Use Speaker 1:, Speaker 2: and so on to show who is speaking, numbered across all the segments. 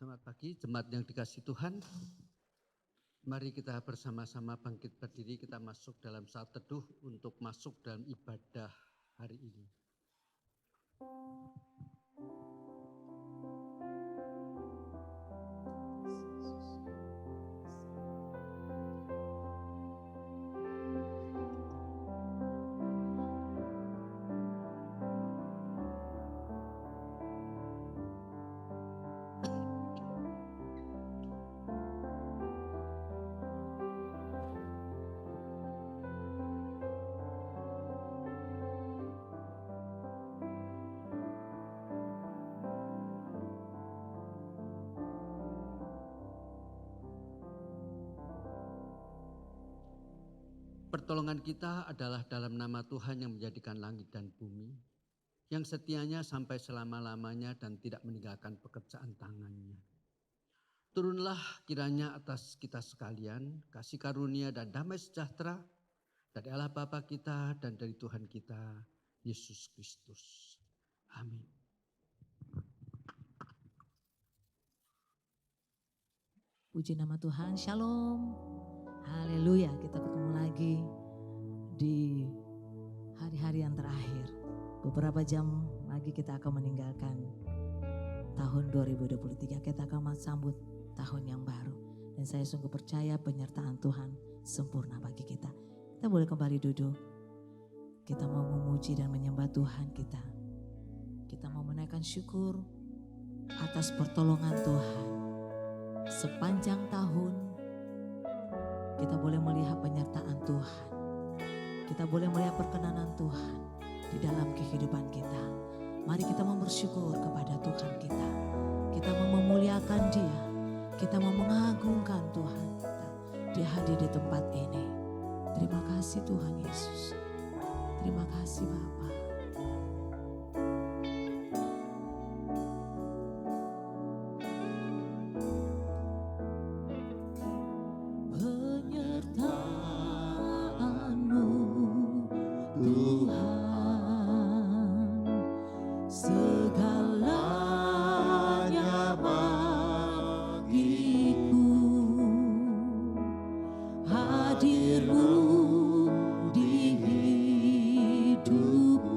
Speaker 1: Selamat pagi, jemaat yang dikasihi Tuhan. Mari kita bersama-sama bangkit berdiri, kita masuk dalam saat teduh untuk masuk dalam ibadah hari ini. Pertolongan kita adalah dalam nama Tuhan yang menjadikan langit dan bumi, yang setianya sampai selama-lamanya dan tidak meninggalkan pekerjaan tangannya. Turunlah kiranya atas kita sekalian kasih karunia dan damai sejahtera dari Allah Bapa kita dan dari Tuhan kita, Yesus Kristus. Amin.
Speaker 2: Puji nama Tuhan, Shalom. Haleluya, kita ketemu lagi di hari-hari yang terakhir. Beberapa jam lagi kita akan meninggalkan tahun 2023. Kita akan sambut tahun yang baru. Dan saya sungguh percaya penyertaan Tuhan sempurna bagi kita. Kita boleh kembali duduk. Kita mau memuji dan menyembah Tuhan kita. Kita mau menaikkan syukur atas pertolongan Tuhan. Sepanjang tahun kita boleh melihat penyertaan Tuhan. Kita boleh melihat perkenanan Tuhan di dalam kehidupan kita. Mari kita mau bersyukur kepada Tuhan kita. Kita mau memuliakan Dia. Kita mau mengagungkan Tuhan kita. Dia hadir di tempat ini. Terima kasih Tuhan Yesus. Terima kasih Bapa.
Speaker 3: Hadirmu di hidupku.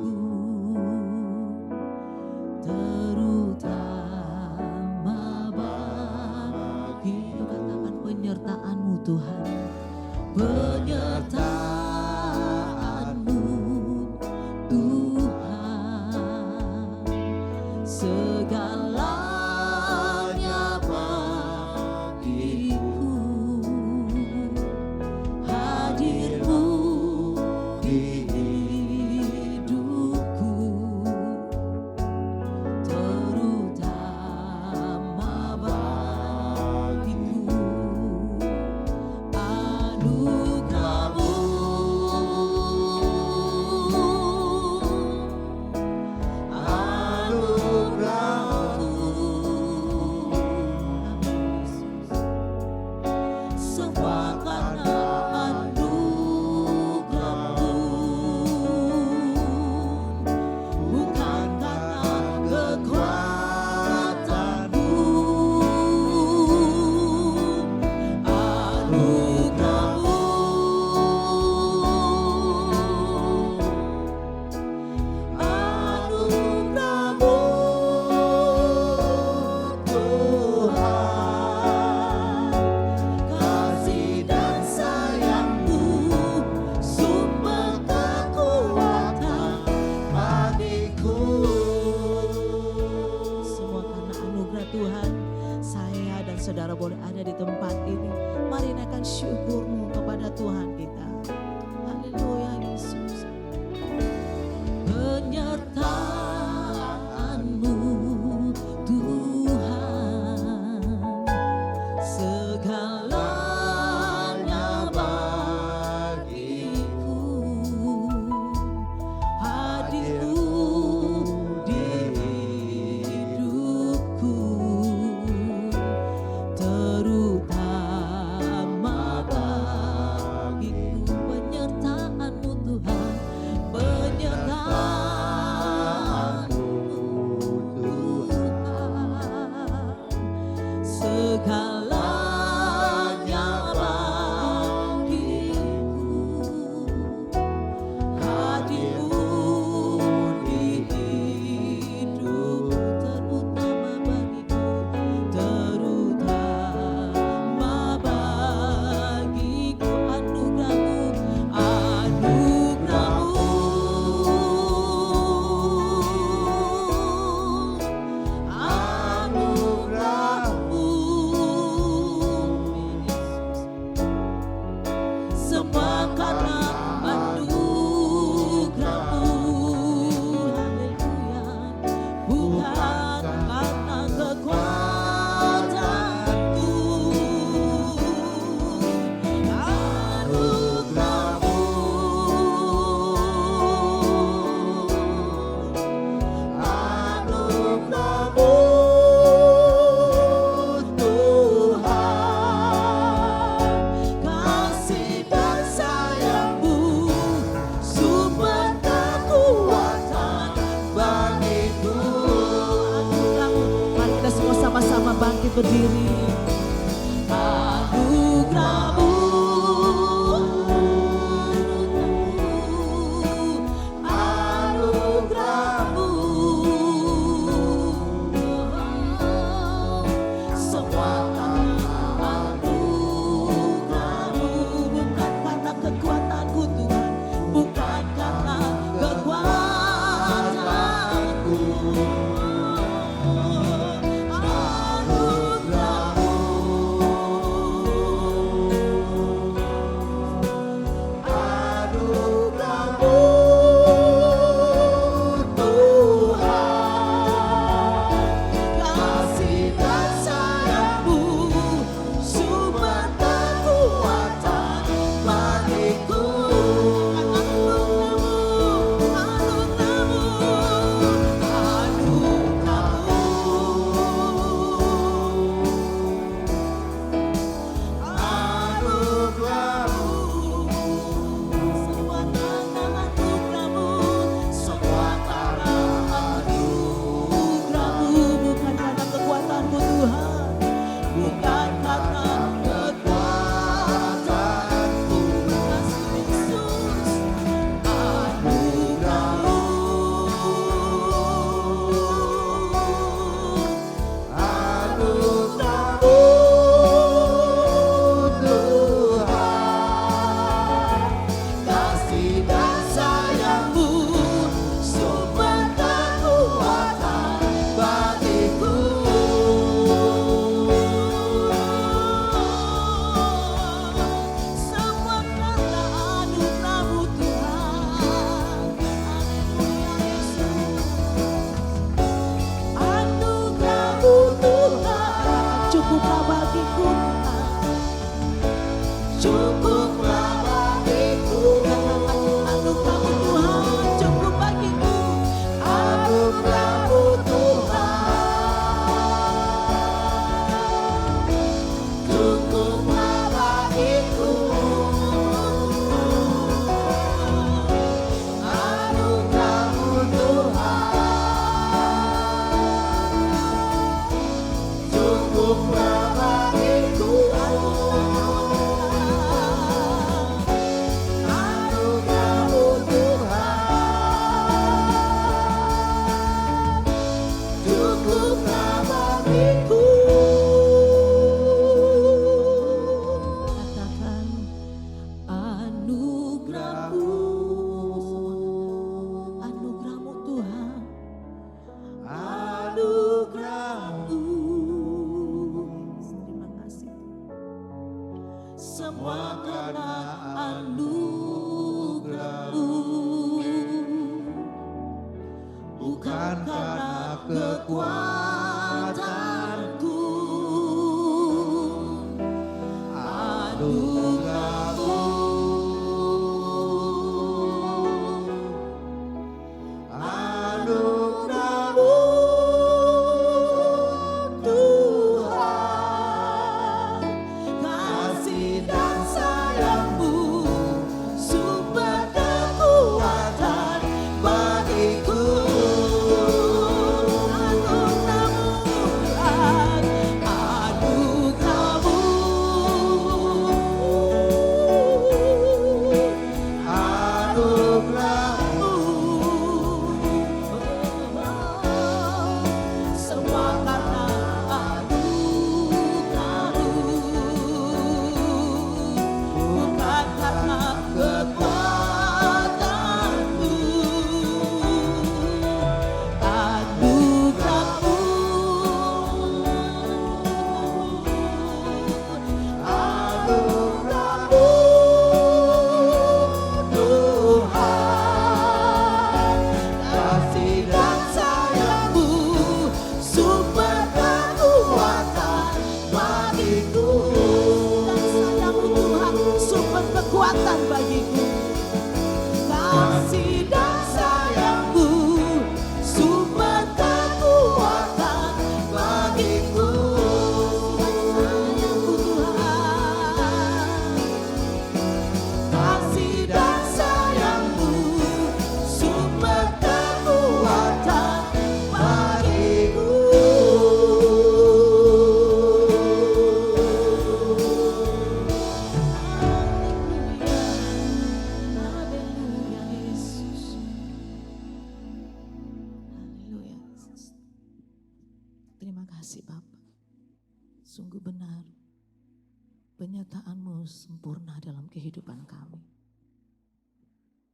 Speaker 2: Sempurna dalam kehidupan kami.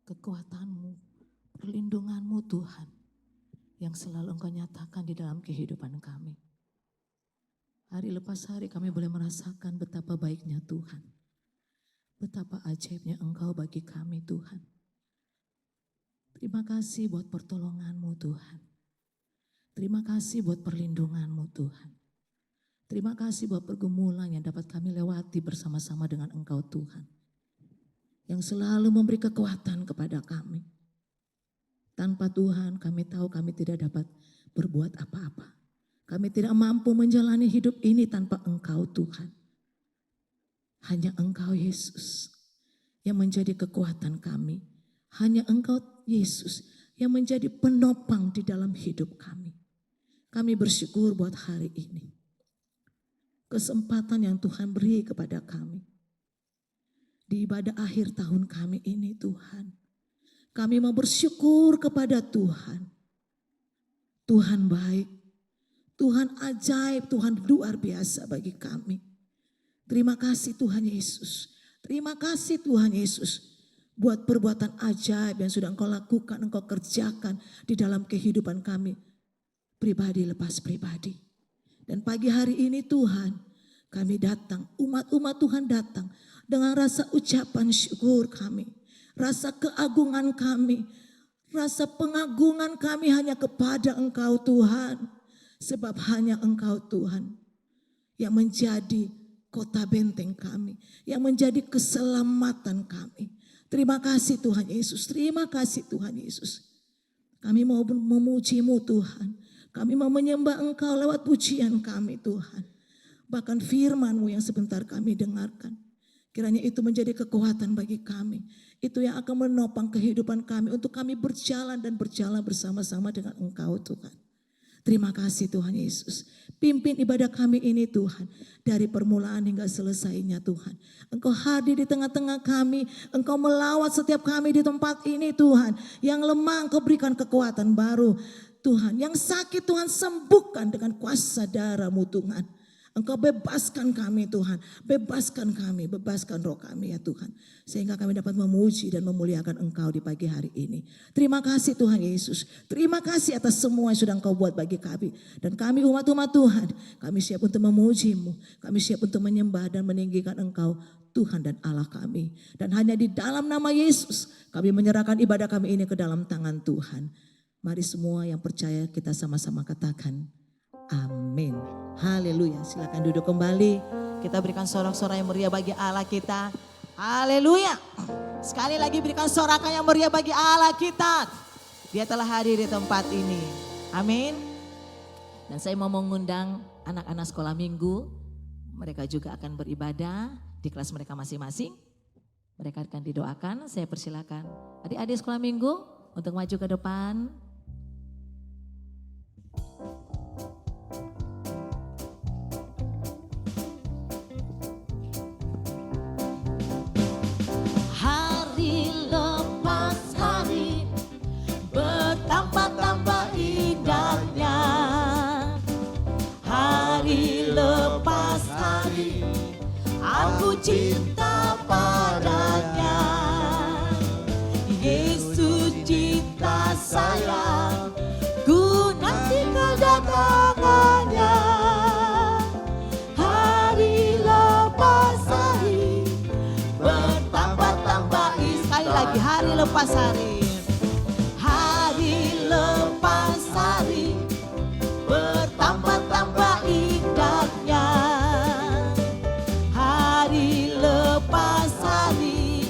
Speaker 2: Kekuatan-Mu, perlindungan-Mu Tuhan yang selalu Engkau nyatakan di dalam kehidupan kami. Hari lepas hari kami boleh merasakan betapa baiknya Tuhan. Betapa ajaibnya Engkau bagi kami Tuhan. Terima kasih buat pertolongan-Mu Tuhan. Terima kasih buat perlindungan-Mu Tuhan. Terima kasih buat pergumulan yang dapat kami lewati bersama-sama dengan Engkau Tuhan. Yang selalu memberi kekuatan kepada kami. Tanpa Tuhan kami tahu kami tidak dapat berbuat apa-apa. Kami tidak mampu menjalani hidup ini tanpa Engkau Tuhan. Hanya Engkau Yesus yang menjadi kekuatan kami. Hanya Engkau Yesus yang menjadi penopang di dalam hidup kami. Kami bersyukur buat hari ini. Kesempatan yang Tuhan beri kepada kami. Di ibadah akhir tahun kami ini Tuhan. Kami mau bersyukur kepada Tuhan. Tuhan baik. Tuhan ajaib, Tuhan luar biasa bagi kami. Terima kasih Tuhan Yesus. Terima kasih Tuhan Yesus. Buat perbuatan ajaib yang sudah Engkau lakukan, Engkau kerjakan di dalam kehidupan kami. Pribadi lepas pribadi. Dan pagi hari ini Tuhan, kami datang, umat-umat Tuhan datang dengan rasa ucapan syukur kami. Rasa keagungan kami, rasa pengagungan kami hanya kepada Engkau Tuhan. Sebab hanya Engkau Tuhan yang menjadi kota benteng kami, yang menjadi keselamatan kami. Terima kasih Tuhan Yesus, terima kasih Tuhan Yesus. Kami mau memuji-Mu Tuhan, kami mau menyembah Engkau lewat pujian kami Tuhan. Bahkan firman-Mu yang sebentar kami dengarkan. Kiranya itu menjadi kekuatan bagi kami. Itu yang akan menopang kehidupan kami untuk kami berjalan dan berjalan bersama-sama dengan Engkau Tuhan. Terima kasih Tuhan Yesus. Pimpin ibadah kami ini Tuhan. Dari permulaan hingga selesainya Tuhan. Engkau hadir di tengah-tengah kami. Engkau melawat setiap kami di tempat ini Tuhan. Yang lemah Engkau berikan kekuatan baru. Tuhan yang sakit Tuhan sembuhkan dengan kuasa darah-Mu Tuhan. Engkau bebaskan kami Tuhan, bebaskan kami, bebaskan roh kami ya Tuhan. Sehingga kami dapat memuji dan memuliakan Engkau di pagi hari ini. Terima kasih Tuhan Yesus, terima kasih atas semua yang sudah Engkau buat bagi kami. Dan kami umat-umat Tuhan, kami siap untuk memuji-Mu, kami siap untuk menyembah dan meninggikan Engkau Tuhan dan Allah kami. Dan hanya di dalam nama Yesus kami menyerahkan ibadah kami ini ke dalam tangan Tuhan. Mari semua yang percaya kita sama-sama katakan amin. Haleluya. Silakan duduk kembali. Kita berikan sorak-sorai yang meriah bagi Allah kita. Haleluya. Sekali lagi berikan sorakan yang meriah bagi Allah kita. Dia telah hadir di tempat ini. Amin. Dan saya mau mengundang anak-anak sekolah minggu. Mereka juga akan beribadah di kelas mereka masing-masing. Mereka akan didoakan. Saya persilakan adik-adik sekolah minggu untuk maju ke depan. Bertambah-tambah indahnya hari lepas hari, aku cinta padanya. Yesus cinta saya, ku nanti kedatangannya. Hari lepas hari, bertambah-tambah sekali lagi hari lepas hari. Lepas hari bertambah-tambah indahnya. Hari lepas hari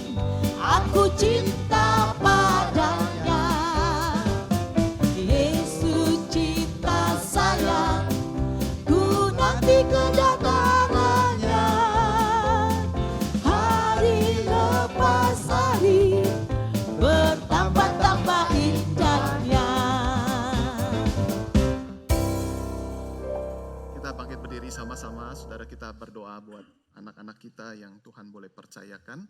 Speaker 2: aku cinta padanya. Yesus cinta saya, ku nanti kedatangannya. Hari lepas hari bertambah-tambah indahnya.
Speaker 3: Kita bangkit berdiri sama-sama, saudara, kita berdoa buat anak-anak kita yang Tuhan boleh percayakan.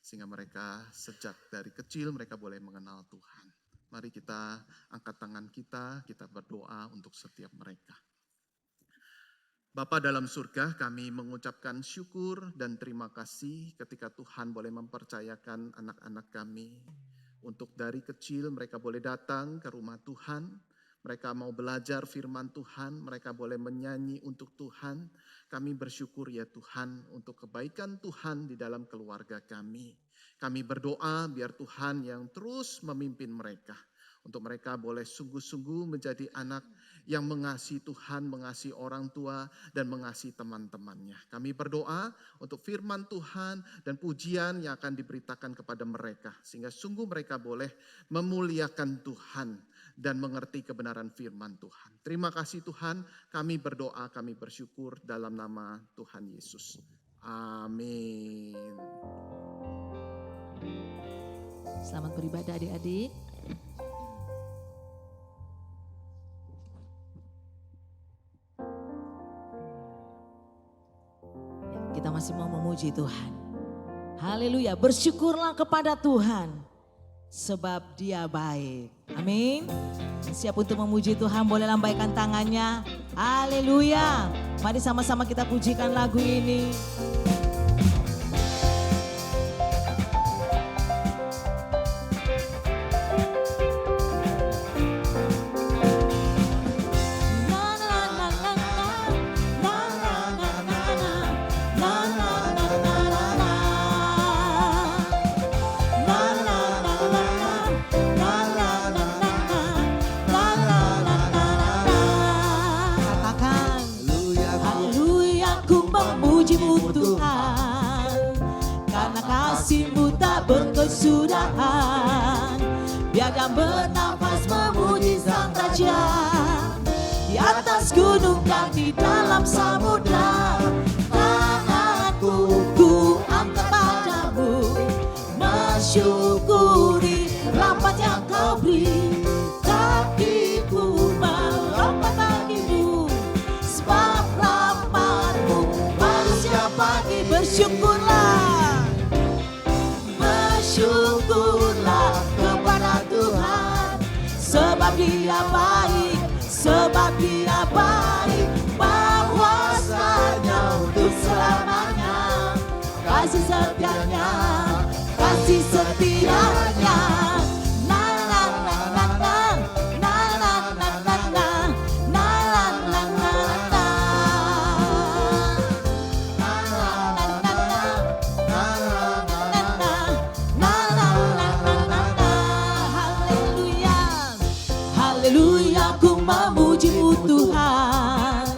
Speaker 3: Sehingga mereka sejak dari kecil mereka boleh mengenal Tuhan. Mari kita angkat tangan kita berdoa untuk setiap mereka. Bapa dalam surga, kami mengucapkan syukur dan terima kasih ketika Tuhan boleh mempercayakan anak-anak kami. Untuk dari kecil mereka boleh datang ke rumah Tuhan, Mereka mau belajar firman Tuhan, mereka boleh menyanyi untuk Tuhan. Kami bersyukur ya Tuhan untuk kebaikan Tuhan di dalam keluarga kami. Kami berdoa biar Tuhan yang terus memimpin mereka. Untuk mereka boleh sungguh-sungguh menjadi anak yang mengasihi Tuhan, mengasihi orang tua, dan mengasihi teman-temannya. Kami berdoa untuk firman Tuhan dan pujian yang akan diberitakan kepada mereka. Sehingga sungguh mereka boleh memuliakan Tuhan dan mengerti kebenaran firman Tuhan. Terima kasih Tuhan, kami berdoa, kami bersyukur dalam nama Tuhan Yesus. Amin.
Speaker 2: Selamat beribadah adik-adik. Kita masih mau memuji Tuhan. Haleluya, bersyukurlah kepada Tuhan sebab Dia baik. Amin. Siap untuk memuji Tuhan boleh lambaikan tangannya. Haleluya. Mari sama-sama kita pujikan lagu ini. Berkesudahan, biarkan bernafas memuji Sang Raja di atas gunung dan di dalam samudra. Tanganku ku angkat padamu, mensyukuri rahmat yang Kau beri. Kakiku melompat bagimu, sebab rahmat-Mu baru setiap pagi. Bersyukurlah. Syukurlah kepada Tuhan, sebab Dia baik, sebab Dia baik, bahwasanya untuk selamanya, kasih setianya, kasih setianya. Na na na na na, na na na na na, na na na na na. Haleluya, ku memuji-Mu Tuhan,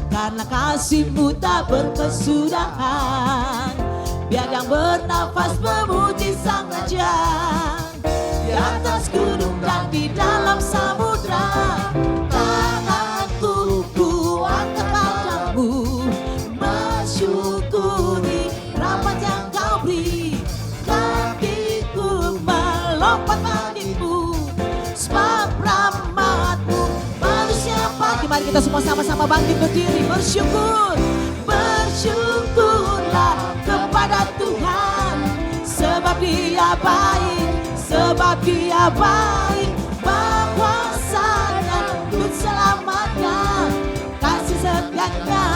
Speaker 2: karena kasih-Mu tak berkesudahan. Biar yang bernafas memuji Sang Raja di atas gunung dan di dalam samudra. Tanganku ku angkat padamu, mensyukuri rahmat yang Kau beri. Kakiku melompat bagimu, sebab rahmat-Mu baru setiap pagi. Mari kita semua sama-sama bangkit berdiri bersyukur. Bersyukurlah kepada Tuhan, sebab Dia baik, sebab Dia baik, bahwasanya untuk selamanya, kasih setianya,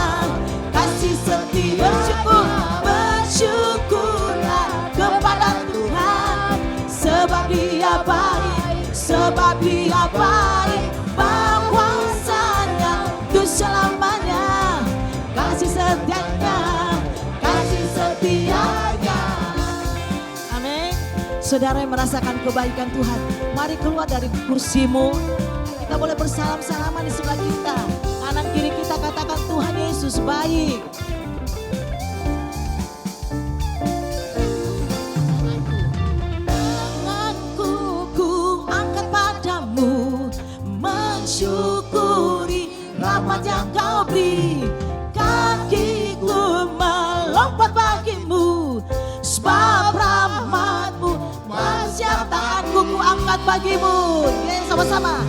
Speaker 2: kasih setia. Bersyukur, bersyukurlah kepada Tuhan, sebab Dia baik, sebab Dia baik, bahwasanya untuk selamanya, kasih setianya, kasih setianya. Amin. Saudara yang merasakan kebaikan Tuhan, mari keluar dari kursimu. Kita boleh bersalam-salaman di sebelah kita. Kanan kiri kita katakan Tuhan Yesus baik. Syukuri rahmat yang Kau beri. Kakiku melompat bagimu, sebab rahmat-Mu bersiap. Tanganku ku angkat bagimu. Ya, sama-sama.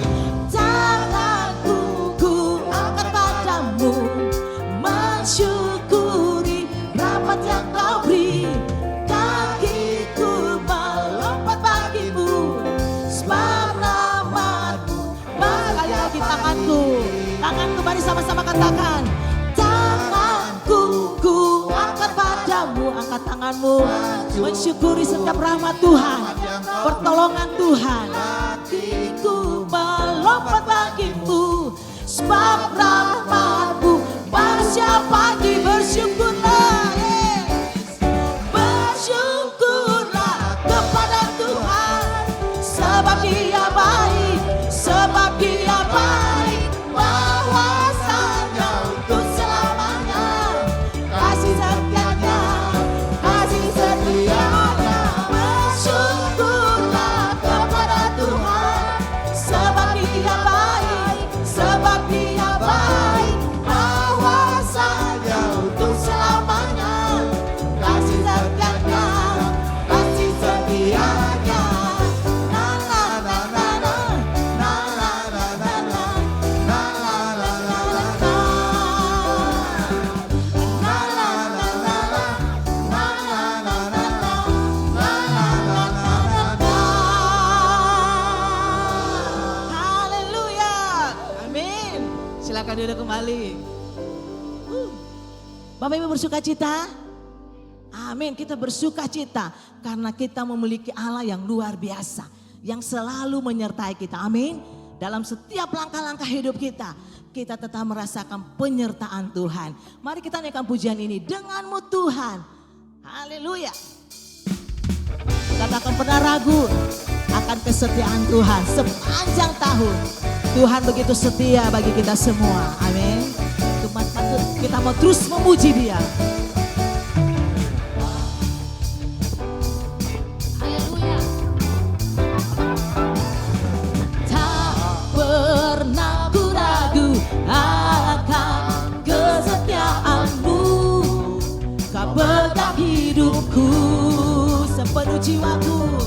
Speaker 2: Tanganku ku angkat padamu, mensyukuri rahmat yang Kau beri. Kakiku melompat bagimu, sebab tanganku, mari sama-sama katakan. Tanganku ku angkat padamu, angkat tanganmu, mensyukuri setiap rahmat Tuhan, pertolongan Tuhan. Kakiku melompat bagi pagi bersyukurlah, bersyukurlah kepada Tuhan, sebab Dia baik, sebab Dia baik, bahwasanya untuk selamanya, kasih setianya, kasih setianya. Bersyukurlah kepada Tuhan, sebab Dia baik, sebab Dia baik, bahwasanya untuk selamanya, kasih setianya, kasih setianya. Na na na na na, na na na na na, na na na na na na, na na na na na, na na na na na. Haleluya, amin. Silakan duduk kembali. Bapak Ibu bersuka cita? Amin, kita bersuka cita karena kita memiliki Allah yang luar biasa, yang selalu menyertai kita. Amin. Dalam setiap langkah-langkah hidup kita, kita tetap merasakan penyertaan Tuhan. Mari kita naikkan pujian ini, denganmu Tuhan. Haleluya. Kita tak akan pernah ragu akan kesetiaan Tuhan sepanjang tahun. Tuhan begitu setia bagi kita semua. Amin. Kita mau terus memuji Dia. Haleluya. Tak pernah ku ragu akan kesetiaan-Mu. Kau pegang hidupku sepenuh jiwaku,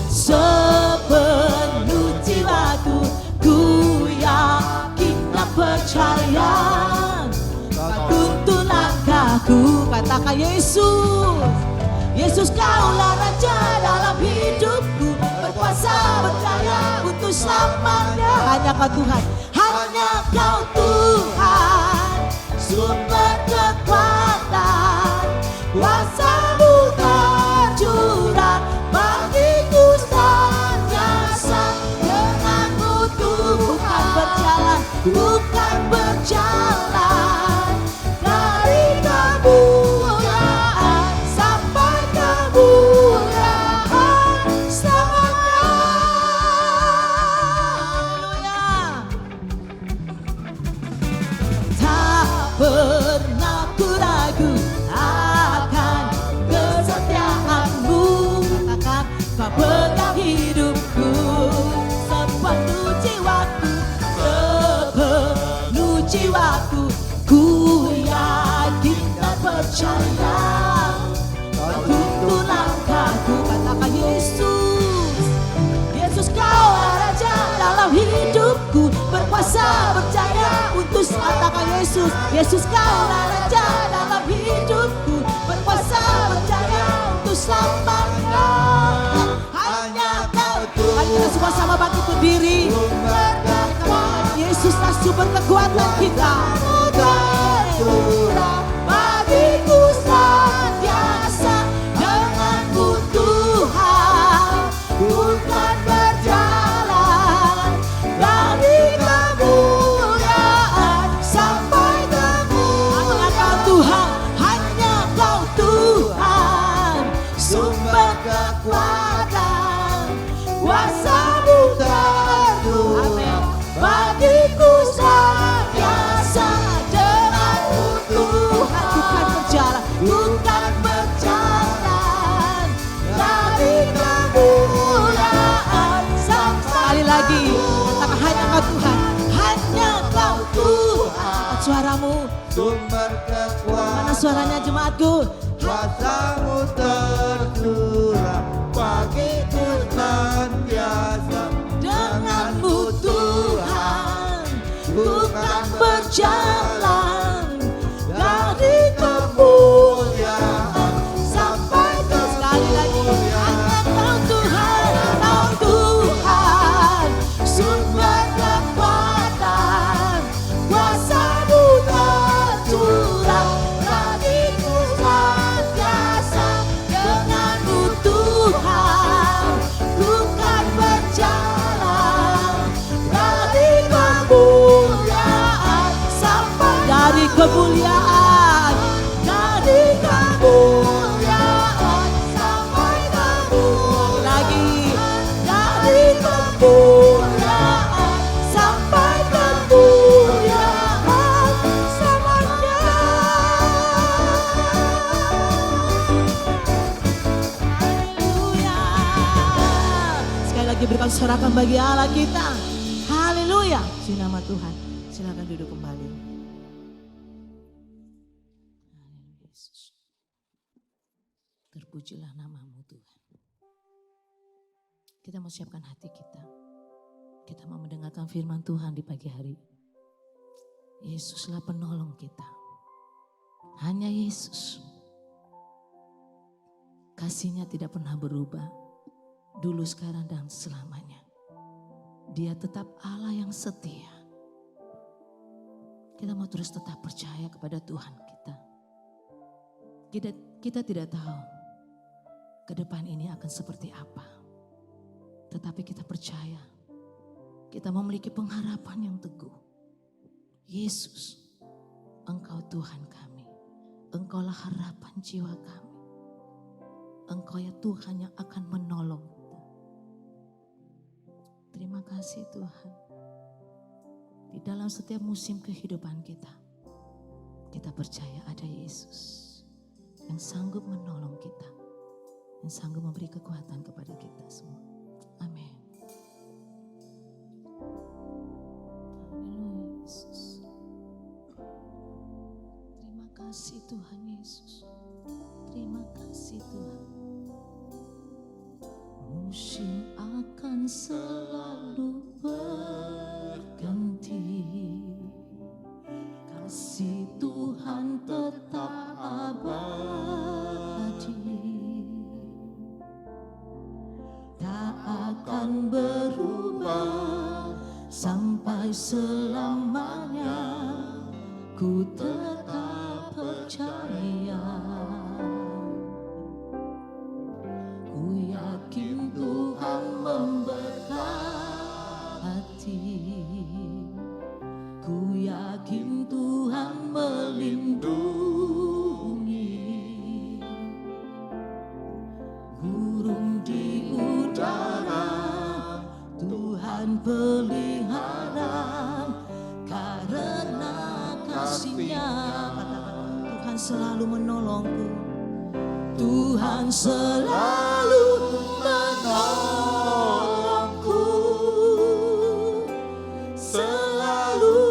Speaker 2: sepenuh jiwaku. Ku yakin dan percaya, Kau tuntun langkahku. Katakan Yesus, Yesus Kaulah Raja dalam hidupku, berkuasa berjaya untuk selamanya. Hanya Kau Tuhan, hanya Kau Tuhan, sumber kekuatan, kuasa-Mu tercurah bagiku senantiasa. Denganmu Tuhan berjalan, bukan berjalan, dari kemuliaan sampai kemuliaan selamanya. Tak pernah ku ragu akan kesetiaan-Mu. Katakan, Kau pegang hidupku sepenuh jiwaku, sepenuh jiwaku. Ku yakin dan percaya, Kau tuntun langkahku. Katakan Yesus, Yesus Kaulah Raja dalam hidupku, berkuasa berjaya untuk katakan Yesus, Yesus Kaulah Raja dalam hidupku, berkuasa berjaya untuk selamanya. Hanya Kau Tuhan. Mari kita semua sama bangkit berdiri. Yesuslah sumber kekuatan kita. Bagiku senantiasa, denganmu Tuhan, bukan berjalan, dari kemuliaan sampai kemuliaan. Hanya Kau Tuhan, hanya Kau Tuhan, sumber kekuatan, kuasa-Mu tercurah bagiku senantiasa. Denganmu Tuhan, bukan berjalan, bukan berjalan, dari kemuliaan sampai. Sekali lagi, katakan hanya Kau Tuhan, hanya Kau Tuhan. Suaramu,
Speaker 4: Sumber kekuatan,
Speaker 2: mana suaranya jemaatku?
Speaker 4: kuasa-Mu tercurah bagiku senantiasa.
Speaker 2: Denganmu Tuhan, bukan berjalan, dari kemuliaan sampai ke. Sekali lagi, hanya Kau Tuhan, Kau Tuhan, sumber kekuatan, kuasa-Mu tercurah bagiku senantiasa. Denganmu Tuhan, bukan berjalan, dari kemuliaan sampai. Dari kemuliaan sorakan bagi Allah kita. Haleluya. Puji nama Tuhan. Silakan duduk kembali. Yesus. Terpujilah namamu Tuhan. Kita mau siapkan hati kita. Kita mau mendengarkan firman Tuhan di pagi hari. Yesuslah penolong kita. Hanya Yesus. Kasihnya tidak pernah berubah. Dulu, sekarang, dan selamanya. Dia tetap Allah yang setia. Kita mau terus tetap percaya kepada Tuhan kita. Kita tidak tahu ke depan ini akan seperti apa. Tetapi kita percaya. Kita memiliki pengharapan yang teguh. Yesus, Engkau Tuhan kami. Engkaulah harapan jiwa kami. Engkau ya Tuhan yang akan menolong kita. Terima kasih Tuhan. Di dalam setiap musim kehidupan kita, kita percaya ada Yesus yang sanggup menolong kita, yang sanggup memberi kekuatan kepada kita semua. Amin. Haleluya Yesus. Terima kasih Tuhan Yesus. Terima kasih Tuhan. Musim akan selalu berganti. Kasih Tuhan tetap abadi. Tak akan berubah sampai selamanya. Ku tetap percaya. Ku yakin Tuhan memberkati. Ku yakin Tuhan melindungi. Burung di udara Tuhan pelihara. Karena kasih-Nya Tuhan selalu menolongku. Tuhan selalu menolongku, selalu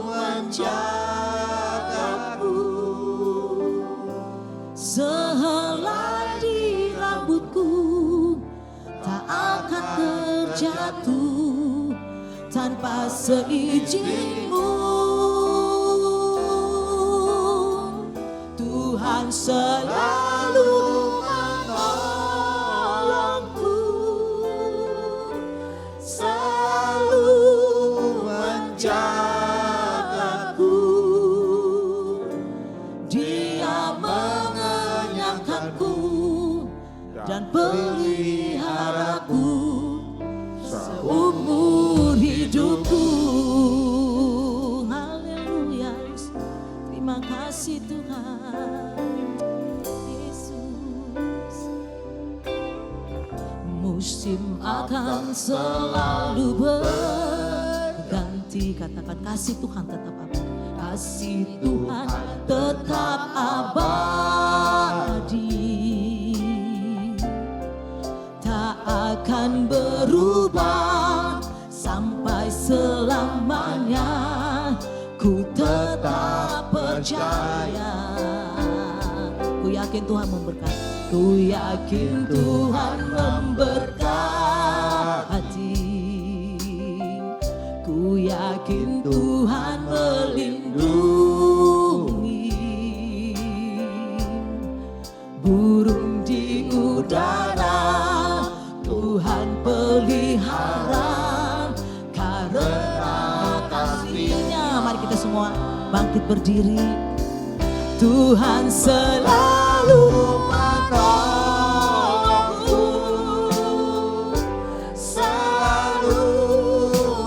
Speaker 2: menjagaku. Sehelai di rambutku tak akan terjatuh tanpa seizin-Mu. Tuhan selalu menolongku, selalu menjagaku. Dia mengenyangkanku dan peliharaku seumur hidupku. Haleluya. Terima kasih Tuhan Yesus. Musim akan selalu berganti. Katakan kasih Tuhan tetap abadi. Kasih Tuhan tetap abadi. Tak akan berubah sampai selamanya. Ku tetap percaya. Ku yakin Tuhan memberkati. Ku yakin Tuhan memberkati. Ku yakin Tuhan melindungi. Burung di udara Tuhan pelihara. Karena kasih-Nya. Mari kita semua bangkit berdiri. Tuhan selalu menolongku, selalu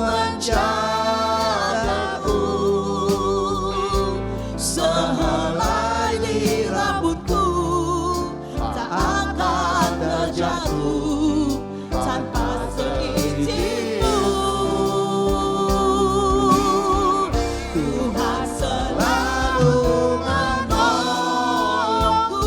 Speaker 2: menjagaku. Sehelai di rambutku tak akan terjatuh tanpa seizin-Mu. Tuhan selalu menolongku,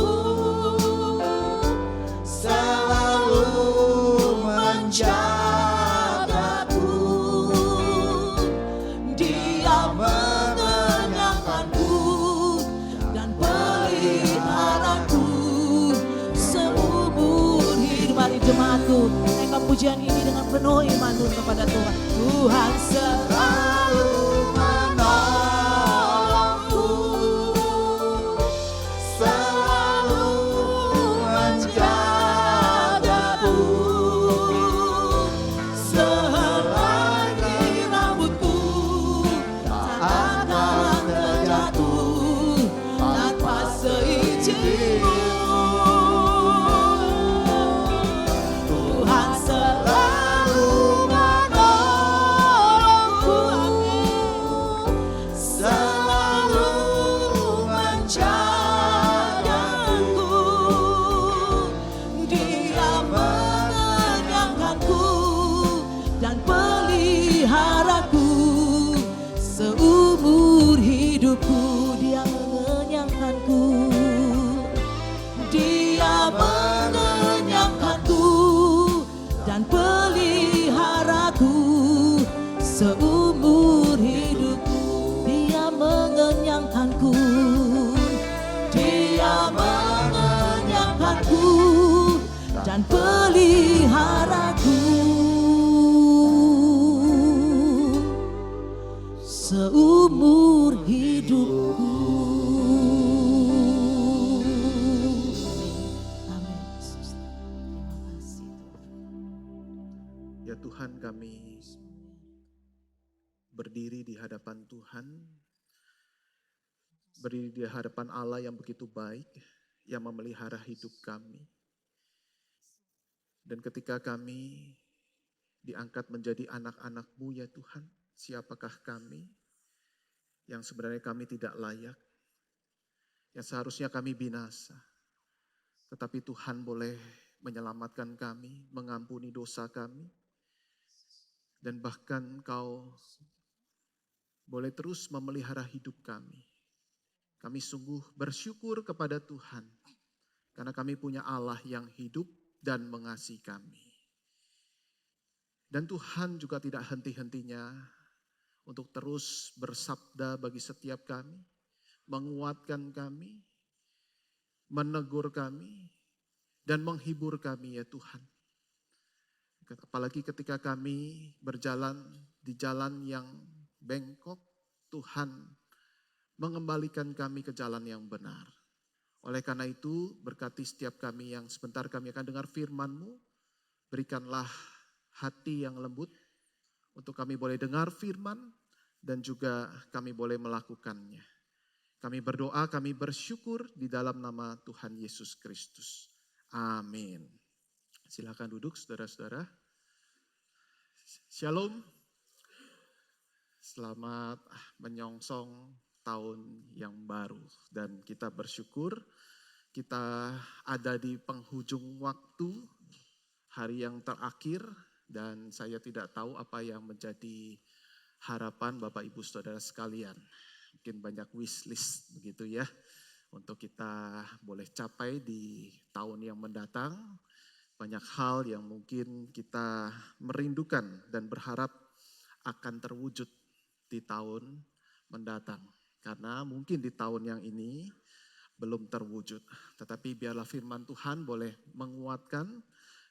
Speaker 2: pujian ini dengan penuh iman kepada Tuhan. Tuhan selalu
Speaker 4: menolongku, selalu menjagaku,
Speaker 2: selagi rambutku tak akan terjatuh tanpa seizin-Mu. Tuhan selalu menolongku, selalu menjagaku. Dia mengenyangkanku dan peliharaku seumur hidupku. Dia mengenyangkanku, Dia mengenyangkanku dan peliharaku seumur hidupku. Dia mengenyangkanku, Dia mengenyangkanku dan peliharaku seumur hidupku. Amin. Yesus. Terima kasih Tuhan.
Speaker 3: Ya Tuhan, kami berdiri di hadapan Tuhan, berdiri di hadapan Allah yang begitu baik, yang memelihara hidup kami. Dan ketika kami diangkat menjadi anak-anak-Mu ya Tuhan, siapakah kami yang sebenarnya kami tidak layak, yang seharusnya kami binasa. Tetapi Tuhan boleh menyelamatkan kami, mengampuni dosa kami, dan bahkan Kau boleh terus memelihara hidup kami. Kami sungguh bersyukur kepada Tuhan, karena kami punya Allah yang hidup dan mengasihi kami. Dan Tuhan juga tidak henti-hentinya untuk terus bersabda bagi setiap kami, menguatkan kami, menegur kami, dan menghibur kami ya Tuhan. Apalagi ketika kami berjalan di jalan yang bengkok, Tuhan mengembalikan kami ke jalan yang benar. Oleh karena itu, berkati setiap kami yang sebentar kami akan dengar firman-Mu, berikanlah hati yang lembut untuk kami boleh dengar firman dan juga kami boleh melakukannya. Kami berdoa, kami bersyukur di dalam nama Tuhan Yesus Kristus. Amin. Silakan duduk saudara-saudara. Shalom. Selamat menyongsong tahun yang baru dan kita bersyukur kita ada di penghujung waktu, hari yang terakhir, dan saya tidak tahu apa yang menjadi harapan Bapak Ibu Saudara sekalian. Mungkin banyak wishlist begitu ya, untuk kita boleh capai di tahun yang mendatang. Banyak hal yang mungkin kita merindukan dan berharap akan terwujud di tahun mendatang. Karena mungkin di tahun yang ini belum terwujud. Tetapi biarlah firman Tuhan boleh menguatkan,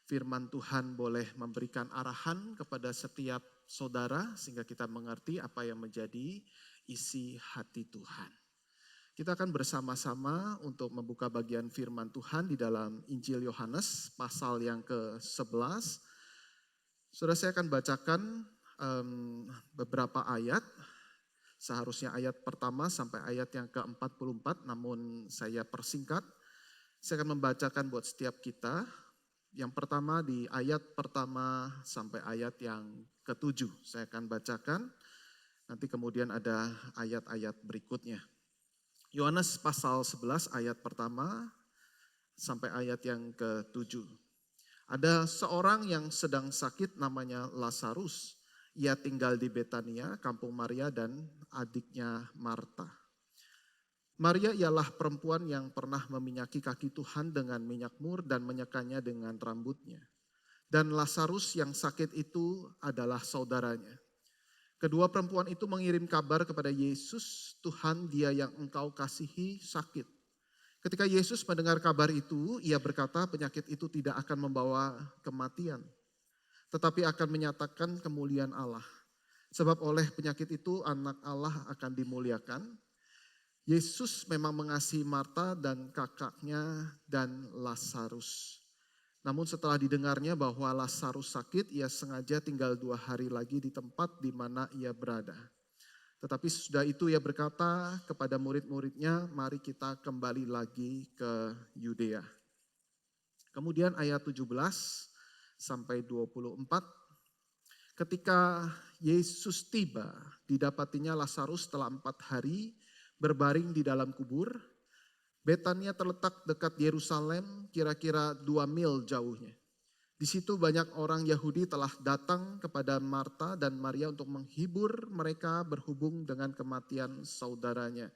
Speaker 3: firman Tuhan boleh memberikan arahan kepada setiap saudara sehingga kita mengerti apa yang menjadi isi hati Tuhan. Kita akan bersama-sama untuk membuka bagian firman Tuhan di dalam Injil Yohanes pasal yang ke-11. Saudara, saya akan bacakan beberapa ayat. Seharusnya ayat pertama sampai ayat yang ke-44, namun saya persingkat. Saya akan membacakan buat setiap kita. Yang pertama di ayat pertama sampai ayat yang ke-7. Saya akan bacakan, nanti kemudian ada ayat-ayat berikutnya. Yohanes pasal 11 ayat pertama sampai ayat yang ke-7. Ada seorang yang sedang sakit namanya Lazarus. Ia tinggal di Betania, kampung Maria dan adiknya Marta. Maria ialah perempuan yang pernah meminyaki kaki Tuhan dengan minyak mur dan menyekannya dengan rambutnya. Dan Lazarus yang sakit itu adalah saudaranya. Kedua perempuan itu mengirim kabar kepada Yesus, Tuhan, dia yang engkau kasihi sakit. Ketika Yesus mendengar kabar itu, ia berkata penyakit itu tidak akan membawa kematian. tetapi akan menyatakan kemuliaan Allah. Sebab oleh penyakit itu anak Allah akan dimuliakan. Yesus memang mengasihi Marta dan kakaknya dan Lazarus. Namun setelah didengarnya bahwa Lazarus sakit, ia sengaja tinggal 2 hari lagi di tempat di mana ia berada. Tetapi sudah itu ia berkata kepada murid-muridnya, mari kita kembali lagi ke Yudea. Kemudian ayat 17 sampai 24. Ketika Yesus tiba, didapatinya Lazarus setelah 4 hari berbaring di dalam kubur. Betania terletak dekat Yerusalem, kira-kira 2 mil jauhnya. Di situ banyak orang Yahudi telah datang kepada Marta dan Maria untuk menghibur mereka berhubung dengan kematian saudaranya.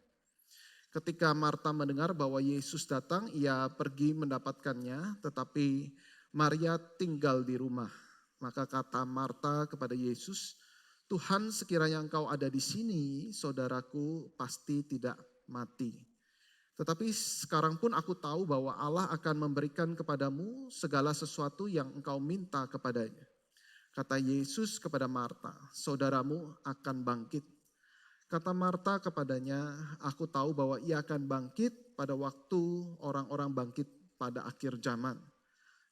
Speaker 3: Ketika Marta mendengar bahwa Yesus datang, ia pergi mendapatkannya, tetapi Maria tinggal di rumah. Maka kata Marta kepada Yesus, Tuhan, sekiranya engkau ada di sini, saudaraku pasti tidak mati. Tetapi sekarang pun aku tahu bahwa Allah akan memberikan kepadamu segala sesuatu yang engkau minta kepadanya. Kata Yesus kepada Marta, saudaramu akan bangkit. Kata Marta kepadanya, aku tahu bahwa ia akan bangkit pada waktu orang-orang bangkit pada akhir zaman.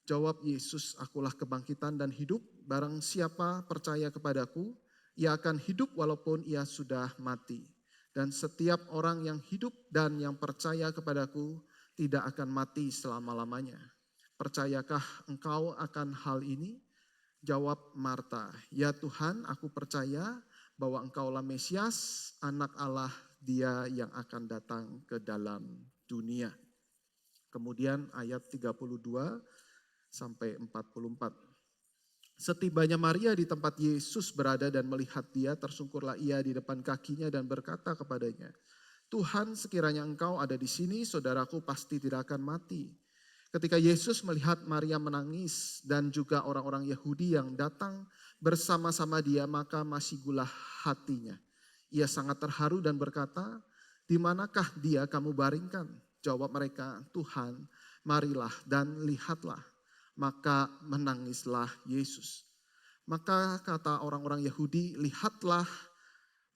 Speaker 3: Jawab Yesus, akulah kebangkitan dan hidup, barang siapa percaya kepadaku, ia akan hidup walaupun ia sudah mati. Dan setiap orang yang hidup dan yang percaya kepadaku tidak akan mati selama-lamanya. Percayakah engkau akan hal ini? Jawab Marta, ya Tuhan, aku percaya bahwa engkaulah Mesias, anak Allah, dia yang akan datang ke dalam dunia. Kemudian ayat 32 sampai 44. Setibanya Maria di tempat Yesus berada dan melihat dia, tersungkurlah ia di depan kakinya dan berkata kepadanya, Tuhan, sekiranya engkau ada di sini, saudaraku pasti tidak akan mati. Ketika Yesus melihat Maria menangis dan juga orang-orang Yahudi yang datang bersama-sama dia, maka masih gulah hatinya. Ia sangat terharu dan berkata, di manakah dia kamu baringkan? Jawab mereka, Tuhan, marilah dan lihatlah. Maka menangislah Yesus. Maka kata orang-orang Yahudi, lihatlah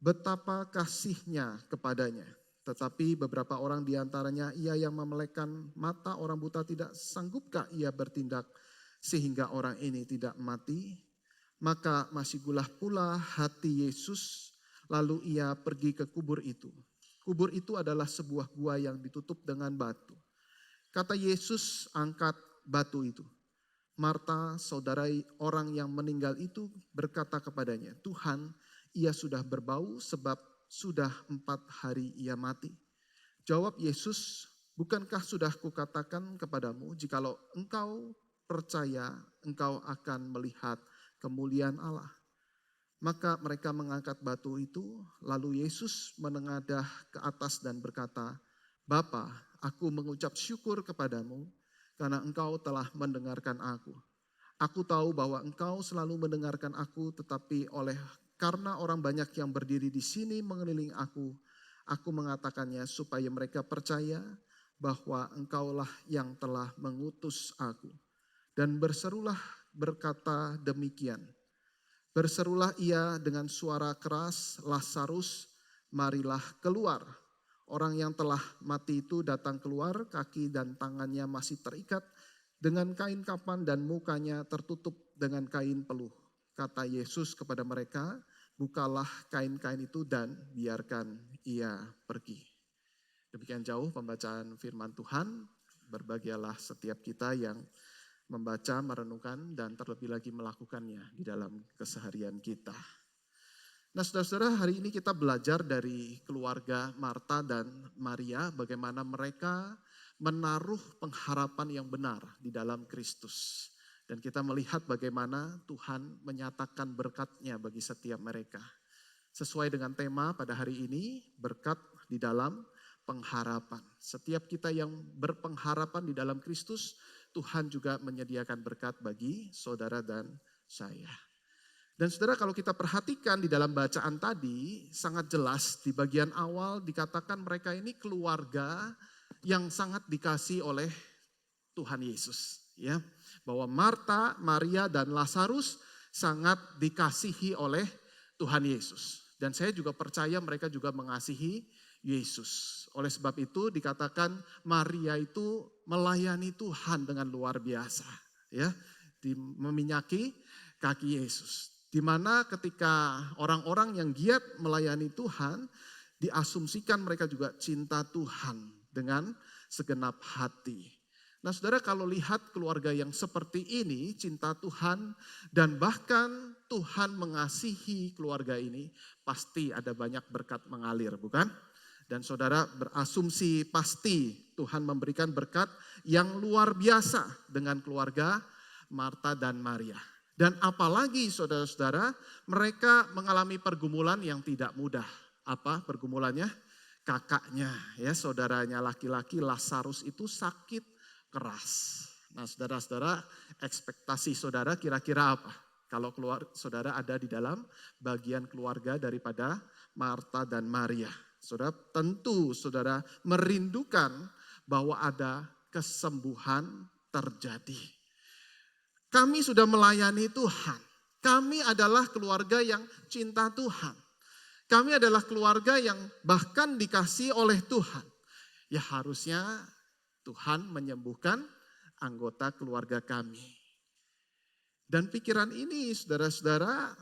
Speaker 3: betapa kasihnya kepadanya. Tetapi beberapa orang diantaranya, ia yang memelekkan mata orang buta, tidak sanggupkah ia bertindak sehingga orang ini tidak mati? Maka masih gulah pula hati Yesus, lalu ia pergi ke kubur itu. Kubur itu adalah sebuah gua yang ditutup dengan batu. Kata Yesus, angkat batu itu. Marta, saudara orang yang meninggal itu, berkata kepadanya, Tuhan, ia sudah berbau sebab sudah 4 hari ia mati. Jawab Yesus, bukankah sudah kukatakan kepadamu, jikalau engkau percaya, engkau akan melihat kemuliaan Allah. Maka mereka mengangkat batu itu, lalu Yesus menengadah ke atas dan berkata, Bapa, aku mengucap syukur kepadamu, karena engkau telah mendengarkan aku. Aku tahu bahwa engkau selalu mendengarkan aku, tetapi karena orang banyak yang berdiri di sini mengelilingi aku mengatakannya supaya mereka percaya bahwa engkaulah yang telah mengutus aku. Dan berserulah berkata demikian. Berserulah ia dengan suara keras, Lazarus, marilah keluar. Orang yang telah mati itu datang keluar, kaki dan tangannya masih terikat dengan kain kapan dan mukanya tertutup dengan kain peluh. Kata Yesus kepada mereka, bukalah kain-kain itu dan biarkan ia pergi. Demikian jauh pembacaan firman Tuhan. Berbahagialah setiap kita yang membaca, merenungkan, dan terlebih lagi melakukannya di dalam keseharian kita. Nah saudara-saudara, hari ini kita belajar dari keluarga Marta dan Maria, bagaimana mereka menaruh pengharapan yang benar di dalam Kristus. Dan kita melihat bagaimana Tuhan menyatakan berkat-Nya bagi setiap mereka. Sesuai dengan tema pada hari ini, berkat di dalam pengharapan. Setiap kita yang berpengharapan di dalam Kristus, Tuhan juga menyediakan berkat bagi saudara dan saya. Dan saudara, kalau kita perhatikan di dalam bacaan tadi, sangat jelas di bagian awal dikatakan mereka ini keluarga yang sangat dikasih oleh Tuhan Yesus. Ya, bahwa Marta, Maria, dan Lazarus sangat dikasihi oleh Tuhan Yesus. Dan saya juga percaya mereka juga mengasihi Yesus. Oleh sebab itu dikatakan Maria itu melayani Tuhan dengan luar biasa. Ya, meminyaki kaki Yesus. Di mana ketika orang-orang yang giat melayani Tuhan, diasumsikan mereka juga cinta Tuhan dengan segenap hati. Nah saudara, kalau lihat keluarga yang seperti ini, cinta Tuhan dan bahkan Tuhan mengasihi keluarga ini, pasti ada banyak berkat mengalir, bukan? Dan saudara berasumsi pasti Tuhan memberikan berkat yang luar biasa dengan keluarga Marta dan Maria. Dan apalagi saudara-saudara, mereka mengalami pergumulan yang tidak mudah. Apa pergumulannya? Kakaknya, ya saudaranya laki-laki Lazarus itu sakit keras. Nah saudara-saudara, ekspektasi saudara kira-kira apa? Kalau saudara ada di dalam bagian keluarga daripada Marta dan Maria. Saudara tentu saudara merindukan bahwa ada kesembuhan terjadi. Kami sudah melayani Tuhan. Kami adalah keluarga yang cinta Tuhan. Kami adalah keluarga yang bahkan dikasihi oleh Tuhan. Ya harusnya Tuhan menyembuhkan anggota keluarga kami. Dan pikiran ini saudara-saudara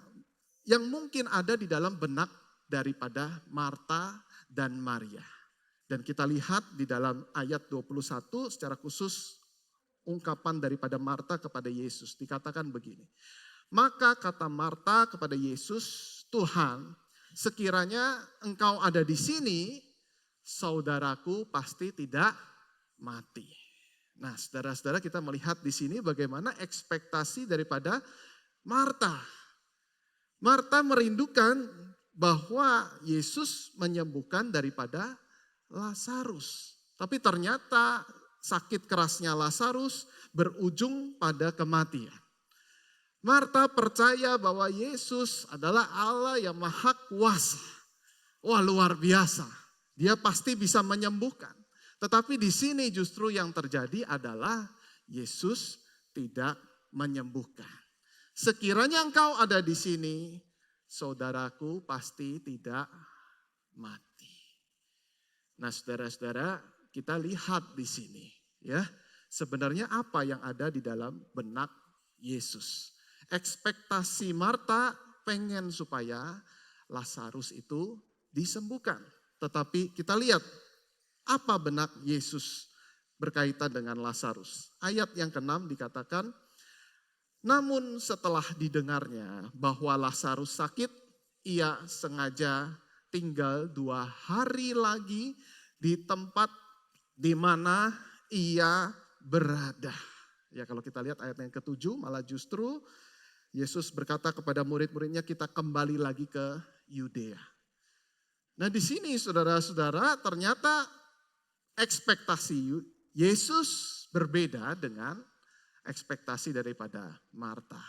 Speaker 3: yang mungkin ada di dalam benak daripada Marta dan Maria. Dan kita lihat di dalam ayat 21 secara khusus ungkapan daripada Marta kepada Yesus. Dikatakan begini, maka kata Marta kepada Yesus, Tuhan, sekiranya engkau ada di sini, saudaraku pasti tidak mati. Nah, saudara-saudara kita melihat di sini bagaimana ekspektasi daripada Marta. Marta merindukan bahwa Yesus menyembuhkan daripada Lazarus. Tapi ternyata sakit kerasnya Lazarus berujung pada kematian. Marta percaya bahwa Yesus adalah Allah yang maha kuasa. Wah luar biasa, dia pasti bisa menyembuhkan. Tetapi di sini justru yang terjadi adalah Yesus tidak menyembuhkan. Sekiranya engkau ada di sini, saudaraku pasti tidak mati. Nah saudara-saudara, kita lihat di sini ya, sebenarnya apa yang ada di dalam benak Yesus. Ekspektasi Marta pengen supaya Lazarus itu disembuhkan. Tetapi kita lihat apa benak Yesus berkaitan dengan Lazarus. Ayat yang ke-6 dikatakan, namun setelah didengarnya bahwa Lazarus sakit, ia sengaja tinggal 2 hari lagi di tempat di mana ia berada. Ya kalau kita lihat ayat yang ke-7 malah justru Yesus berkata kepada murid-muridnya kita kembali lagi ke Yudea. Nah di sini saudara-saudara ternyata ekspektasi Yesus berbeda dengan ekspektasi daripada Marta.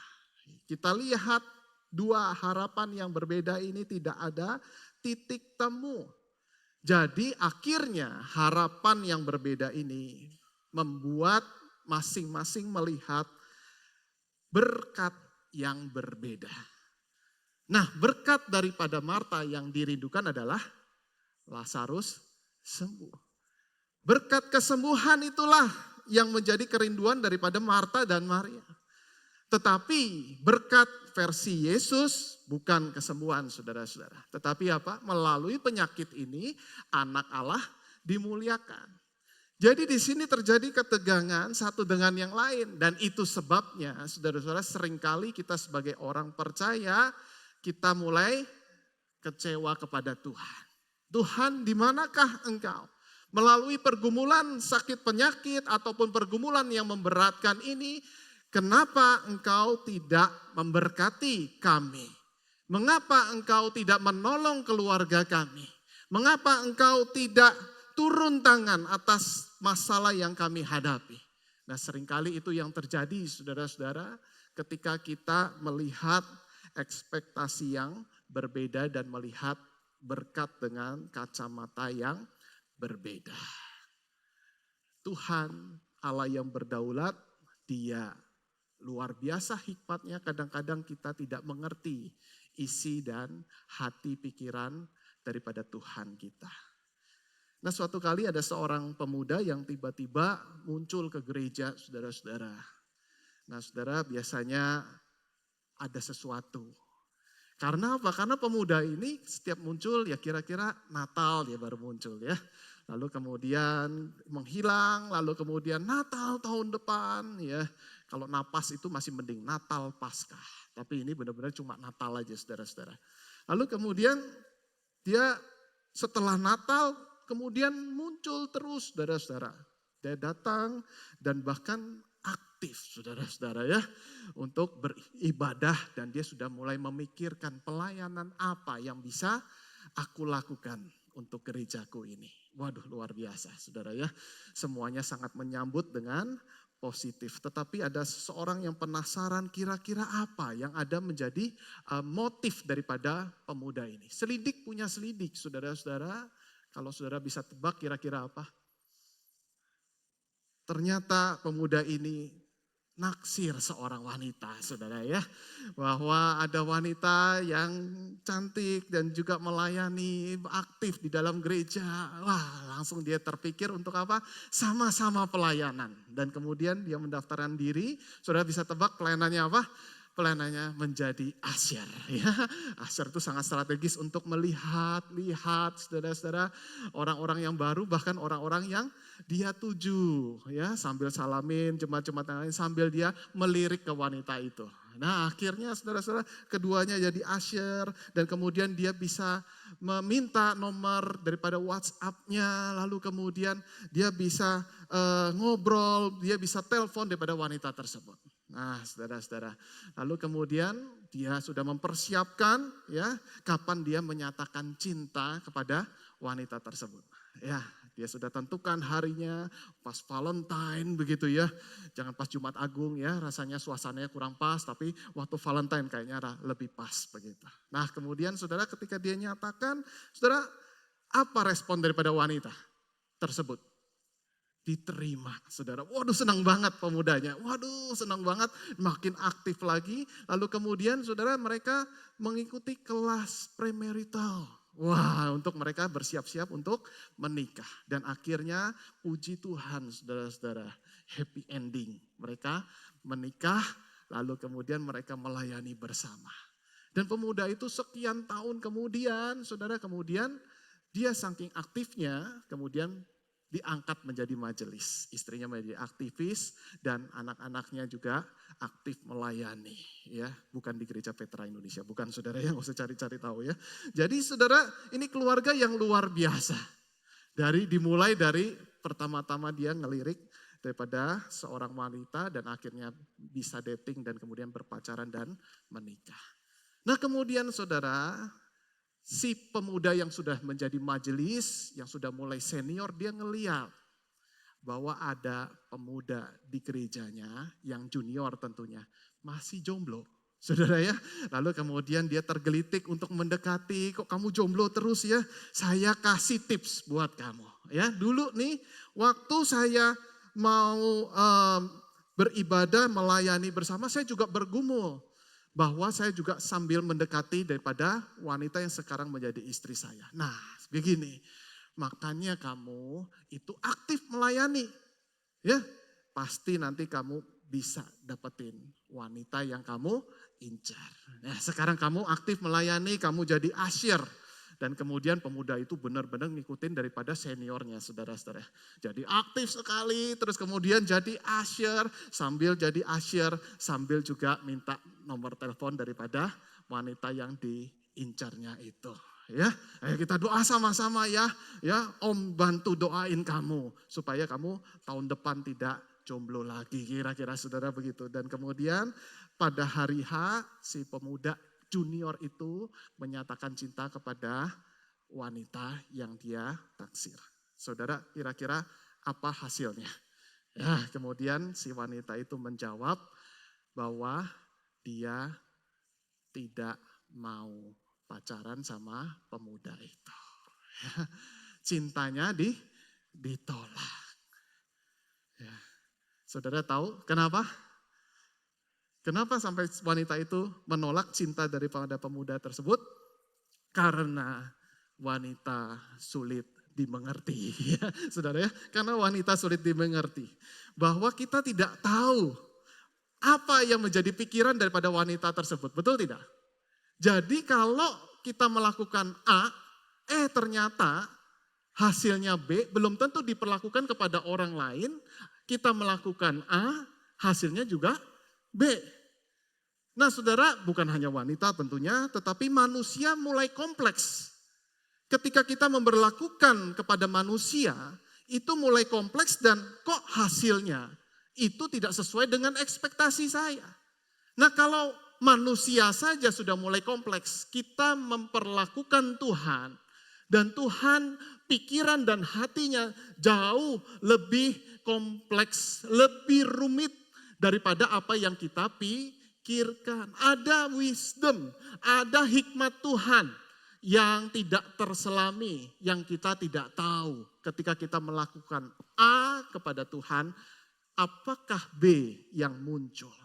Speaker 3: Kita lihat 2 harapan yang berbeda ini tidak ada titik temu. Jadi akhirnya harapan yang berbeda ini membuat masing-masing melihat berkat yang berbeda. Nah berkat daripada Marta yang dirindukan adalah Lazarus sembuh. Berkat kesembuhan itulah yang menjadi kerinduan daripada Marta dan Maria. Tetapi berkat versi Yesus bukan kesembuhan saudara-saudara. Tetapi apa? Melalui penyakit ini anak Allah dimuliakan. Jadi di sini terjadi ketegangan satu dengan yang lain. Dan itu sebabnya saudara-saudara seringkali kita sebagai orang percaya kita mulai kecewa kepada Tuhan. Tuhan di manakah engkau? Melalui pergumulan sakit penyakit ataupun pergumulan yang memberatkan ini, kenapa engkau tidak memberkati kami? Mengapa engkau tidak menolong keluarga kami? Mengapa engkau tidak turun tangan atas masalah yang kami hadapi? Nah seringkali itu yang terjadi saudara-saudara ketika kita melihat ekspektasi yang berbeda dan melihat berkat dengan kacamata yang berbeda. Tuhan Allah yang berdaulat, Dia luar biasa hikmatnya, kadang-kadang kita tidak mengerti isi dan hati pikiran daripada Tuhan kita. Nah, suatu kali ada seorang pemuda yang tiba-tiba muncul ke gereja, saudara-saudara. Nah, saudara, biasanya ada sesuatu. Karena apa? Karena pemuda ini setiap muncul ya kira-kira Natal dia baru muncul ya. Lalu kemudian menghilang, lalu kemudian Natal tahun depan ya. Kalau napas itu masih mending, Natal Paskah. Tapi ini benar-benar cuma Natal aja saudara-saudara. Lalu kemudian dia setelah Natal kemudian muncul terus saudara-saudara. Dia datang dan bahkan aktif saudara-saudara ya. Untuk beribadah dan dia sudah mulai memikirkan pelayanan apa yang bisa aku lakukan untuk gerejaku ini. Waduh luar biasa saudara ya. Semuanya sangat menyambut dengan positif. Tetapi ada seseorang yang penasaran kira-kira apa yang ada menjadi motif daripada pemuda ini. Selidik punya selidik saudara-saudara. Kalau saudara bisa tebak kira-kira apa? Ternyata pemuda ini naksir seorang wanita, saudara ya. Bahwa ada wanita yang cantik dan juga melayani aktif di dalam gereja. Wah langsung dia terpikir untuk apa? Sama-sama pelayanan. Dan kemudian dia mendaftarkan diri, saudara bisa tebak pelayanannya apa? Pelayanannya menjadi asyir. Ya. Asyir itu sangat strategis untuk melihat saudara-saudara orang-orang yang baru bahkan orang-orang yang dia tuju. Ya, sambil salamin jemaat-jemaat yang lain sambil dia melirik ke wanita itu. Nah akhirnya saudara-saudara keduanya jadi asyir dan kemudian dia bisa meminta nomor daripada WhatsApp-nya. Lalu kemudian dia bisa ngobrol, dia bisa telepon daripada wanita tersebut. Nah saudara-saudara, lalu kemudian dia sudah mempersiapkan ya kapan dia menyatakan cinta kepada wanita tersebut. Ya, dia sudah tentukan harinya pas Valentine begitu ya. Jangan pas Jumat Agung ya, rasanya suasananya kurang pas, tapi waktu Valentine kayaknya lebih pas begitu. Nah kemudian saudara ketika dia nyatakan, saudara apa respon daripada wanita tersebut? Diterima saudara. Waduh senang banget pemudanya. Waduh senang banget makin aktif lagi. Lalu kemudian saudara mereka mengikuti kelas premarital. Wah untuk mereka bersiap-siap untuk menikah. Dan akhirnya puji Tuhan saudara-saudara happy ending. Mereka menikah lalu kemudian mereka melayani bersama. Dan pemuda itu sekian tahun kemudian saudara kemudian dia saking aktifnya kemudian diangkat menjadi majelis. Istrinya menjadi aktivis dan anak-anaknya juga aktif melayani. Ya, bukan di Gereja Petra Indonesia, bukan saudara yang nggak usah cari-cari tahu ya. Jadi saudara ini keluarga yang luar biasa. Dimulai dari pertama-tama dia ngelirik daripada seorang wanita dan akhirnya bisa dating dan kemudian berpacaran dan menikah. Nah kemudian saudara, si pemuda yang sudah menjadi majelis, yang sudah mulai senior, dia ngeliat bahwa ada pemuda di gerejanya yang junior tentunya, masih jomblo. Saudara ya, lalu kemudian dia tergelitik untuk mendekati, kok kamu jomblo terus ya, saya kasih tips buat kamu. Ya dulu nih, waktu saya mau beribadah, melayani bersama, saya juga bergumul. Bahwa saya juga sambil mendekati daripada wanita yang sekarang menjadi istri saya. Nah begini, makanya kamu itu aktif melayani. Ya, pasti nanti kamu bisa dapetin wanita yang kamu incar. Nah sekarang kamu aktif melayani, kamu jadi asyir. Dan kemudian pemuda itu benar-benar ngikutin daripada seniornya saudara-saudara. Jadi aktif sekali, terus kemudian jadi asyir, sambil jadi asyir, sambil juga minta nomor telepon daripada wanita yang diincarnya itu. Ya, ayo kita doa sama-sama ya. Ya, Om bantu doain kamu supaya kamu tahun depan tidak jomblo lagi. Kira-kira saudara begitu. Dan kemudian pada hari H si pemuda junior itu menyatakan cinta kepada wanita yang dia taksir. Saudara kira-kira apa hasilnya? Ya, kemudian si wanita itu menjawab bahwa dia tidak mau pacaran sama pemuda itu. Ya, cintanya ditolak. Ya. Saudara tahu kenapa? Kenapa sampai wanita itu menolak cinta daripada pemuda tersebut? Karena wanita sulit dimengerti. Ya, saudara ya, karena wanita sulit dimengerti. Bahwa kita tidak tahu apa yang menjadi pikiran daripada wanita tersebut. Betul tidak? Jadi kalau kita melakukan A, ternyata hasilnya B, belum tentu diperlakukan kepada orang lain. Kita melakukan A, hasilnya juga B. Nah saudara, bukan hanya wanita tentunya, tetapi manusia mulai kompleks. Ketika kita memperlakukan kepada manusia, itu mulai kompleks dan kok hasilnya itu tidak sesuai dengan ekspektasi saya. Nah kalau manusia saja sudah mulai kompleks, kita memperlakukan Tuhan, dan Tuhan pikiran dan hatinya jauh lebih kompleks, lebih rumit daripada apa yang kita pikirkan. Ada wisdom, ada hikmat Tuhan yang tidak terselami, yang kita tidak tahu. Ketika kita melakukan A kepada Tuhan, apakah B yang muncul?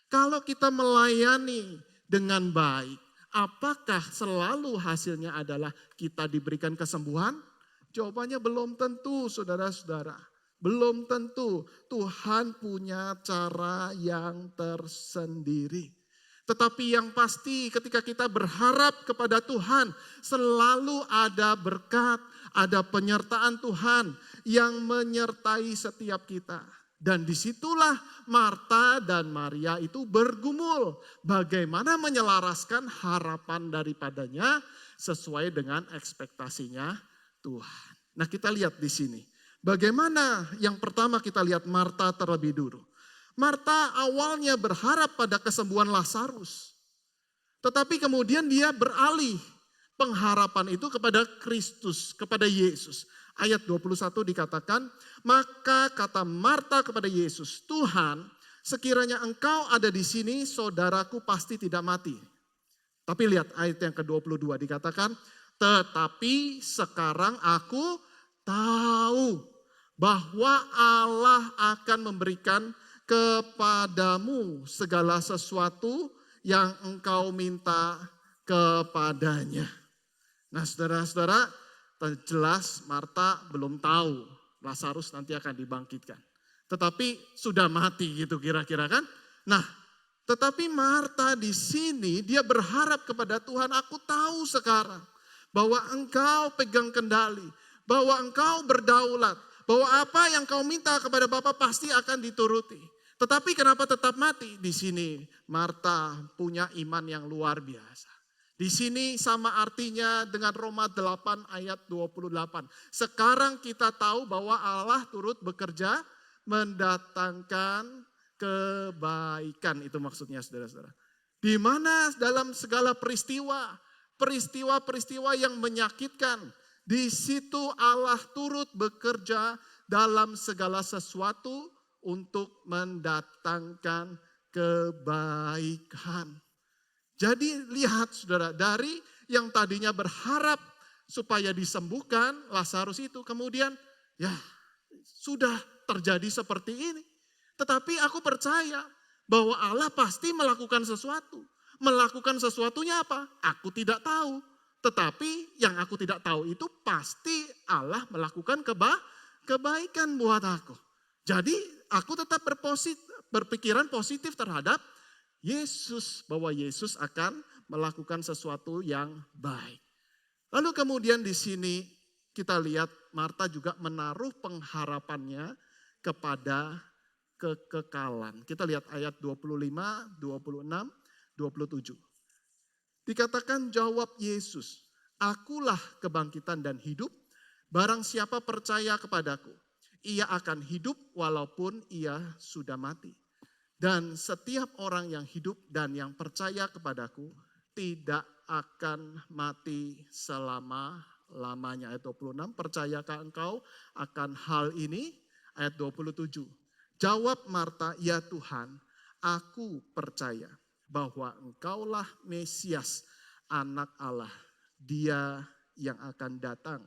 Speaker 3: Kalau kita melayani dengan baik, apakah selalu hasilnya adalah kita diberikan kesembuhan? Jawabannya belum tentu, saudara-saudara. Belum tentu. Tuhan punya cara yang tersendiri. Tetapi yang pasti ketika kita berharap kepada Tuhan, selalu ada berkat, ada penyertaan Tuhan yang menyertai setiap kita. Dan disitulah Marta dan Maria itu bergumul. Bagaimana menyelaraskan harapan daripadanya sesuai dengan ekspektasinya Tuhan. Nah kita lihat di sini. Bagaimana yang pertama kita lihat Marta terlebih dulu. Marta awalnya berharap pada kesembuhan Lazarus. Tetapi kemudian dia beralih pengharapan itu kepada Kristus, kepada Yesus. Ayat 21 dikatakan, maka kata Marta kepada Yesus, Tuhan, sekiranya engkau ada di sini, saudaraku pasti tidak mati. Tapi lihat ayat yang ke-22 dikatakan, tetapi sekarang aku tahu bahwa Allah akan memberikan kepadamu segala sesuatu yang engkau minta kepadanya. Nah saudara-saudara, jelas Marta belum tahu Lazarus nanti akan dibangkitkan. Tetapi sudah mati gitu kira-kira kan. Nah tetapi Marta di sini dia berharap kepada Tuhan, aku tahu sekarang bahwa engkau pegang kendali, bahwa engkau berdaulat, bahwa apa yang kau minta kepada Bapa pasti akan dituruti. Tetapi kenapa tetap mati? Di sini Marta punya iman yang luar biasa. Di sini sama artinya dengan Roma 8 ayat 28. Sekarang kita tahu bahwa Allah turut bekerja mendatangkan kebaikan. Itu maksudnya saudara-saudara. Di mana dalam segala peristiwa yang menyakitkan, di situ Allah turut bekerja dalam segala sesuatu untuk mendatangkan kebaikan. Jadi lihat saudara, dari yang tadinya berharap supaya disembuhkan Lazarus itu, kemudian ya sudah terjadi seperti ini. Tetapi aku percaya bahwa Allah pasti melakukan sesuatu. Melakukan sesuatunya apa? Aku tidak tahu. Tetapi yang aku tidak tahu itu pasti Allah melakukan kebaikan buat aku. Jadi aku tetap berpikiran positif terhadap Yesus. Bahwa Yesus akan melakukan sesuatu yang baik. Lalu kemudian di sini kita lihat Marta juga menaruh pengharapannya kepada kekekalan. Kita lihat ayat 25, 26, 27. Dikatakan jawab Yesus, akulah kebangkitan dan hidup, barang siapa percaya kepadaku, ia akan hidup walaupun ia sudah mati. Dan setiap orang yang hidup dan yang percaya kepadaku tidak akan mati selama-lamanya. Ayat 26, percayakah engkau akan hal ini? Ayat 27, jawab Marta, ya Tuhan, aku percaya bahwa engkaulah Mesias, anak Allah, dia yang akan datang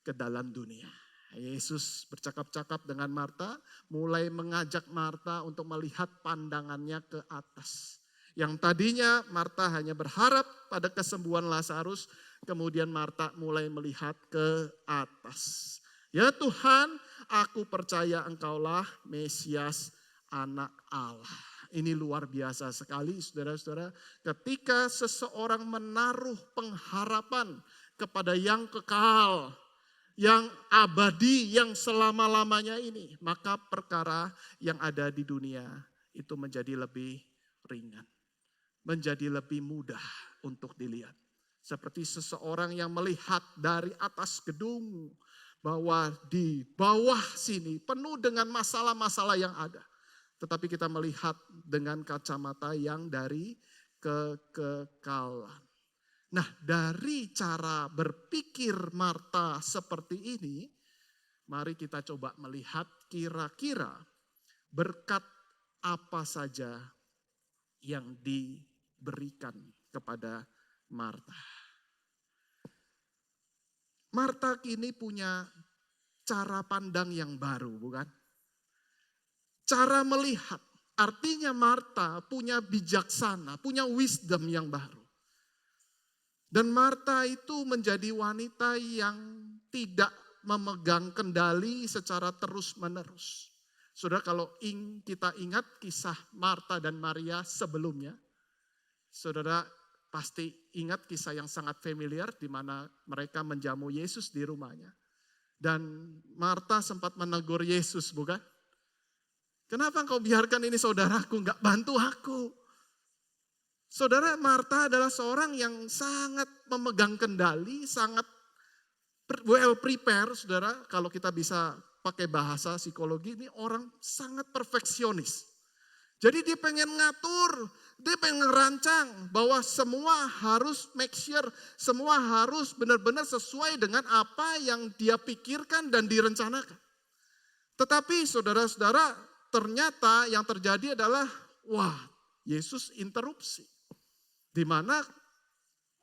Speaker 3: ke dalam dunia. Yesus bercakap-cakap dengan Marta, mulai mengajak Marta untuk melihat pandangannya ke atas. Yang tadinya Marta hanya berharap pada kesembuhan Lazarus, kemudian Marta mulai melihat ke atas. Ya Tuhan, aku percaya Engkaulah Mesias, Anak Allah. Ini luar biasa sekali saudara-saudara, ketika seseorang menaruh pengharapan kepada yang kekal, yang abadi, yang selama-lamanya ini, maka perkara yang ada di dunia itu menjadi lebih ringan, menjadi lebih mudah untuk dilihat. Seperti seseorang yang melihat dari atas gedung bahwa di bawah sini penuh dengan masalah-masalah yang ada. Tetapi kita melihat dengan kacamata yang dari kekekalan. Nah, dari cara berpikir Marta seperti ini, mari kita coba melihat kira-kira berkat apa saja yang diberikan kepada Marta. Marta kini punya cara pandang yang baru, bukan? Cara melihat, artinya Marta punya bijaksana, punya wisdom yang baru. Dan Marta itu menjadi wanita yang tidak memegang kendali secara terus-menerus. Saudara, kalau kita ingat kisah Marta dan Maria sebelumnya, saudara pasti ingat kisah yang sangat familiar di mana mereka menjamu Yesus di rumahnya. Dan Marta sempat menegur Yesus, bukan? Kenapa engkau biarkan ini saudaraku, enggak bantu aku? Saudara, Marta adalah seorang yang sangat memegang kendali, sangat well prepare, saudara. Kalau kita bisa pakai bahasa psikologi, ini orang sangat perfeksionis. Jadi dia pengen ngatur, dia pengen ngerancang bahwa semua harus make sure, semua harus benar-benar sesuai dengan apa yang dia pikirkan dan direncanakan. Tetapi saudara-saudara, ternyata yang terjadi adalah, wah, Yesus interupsi. Di mana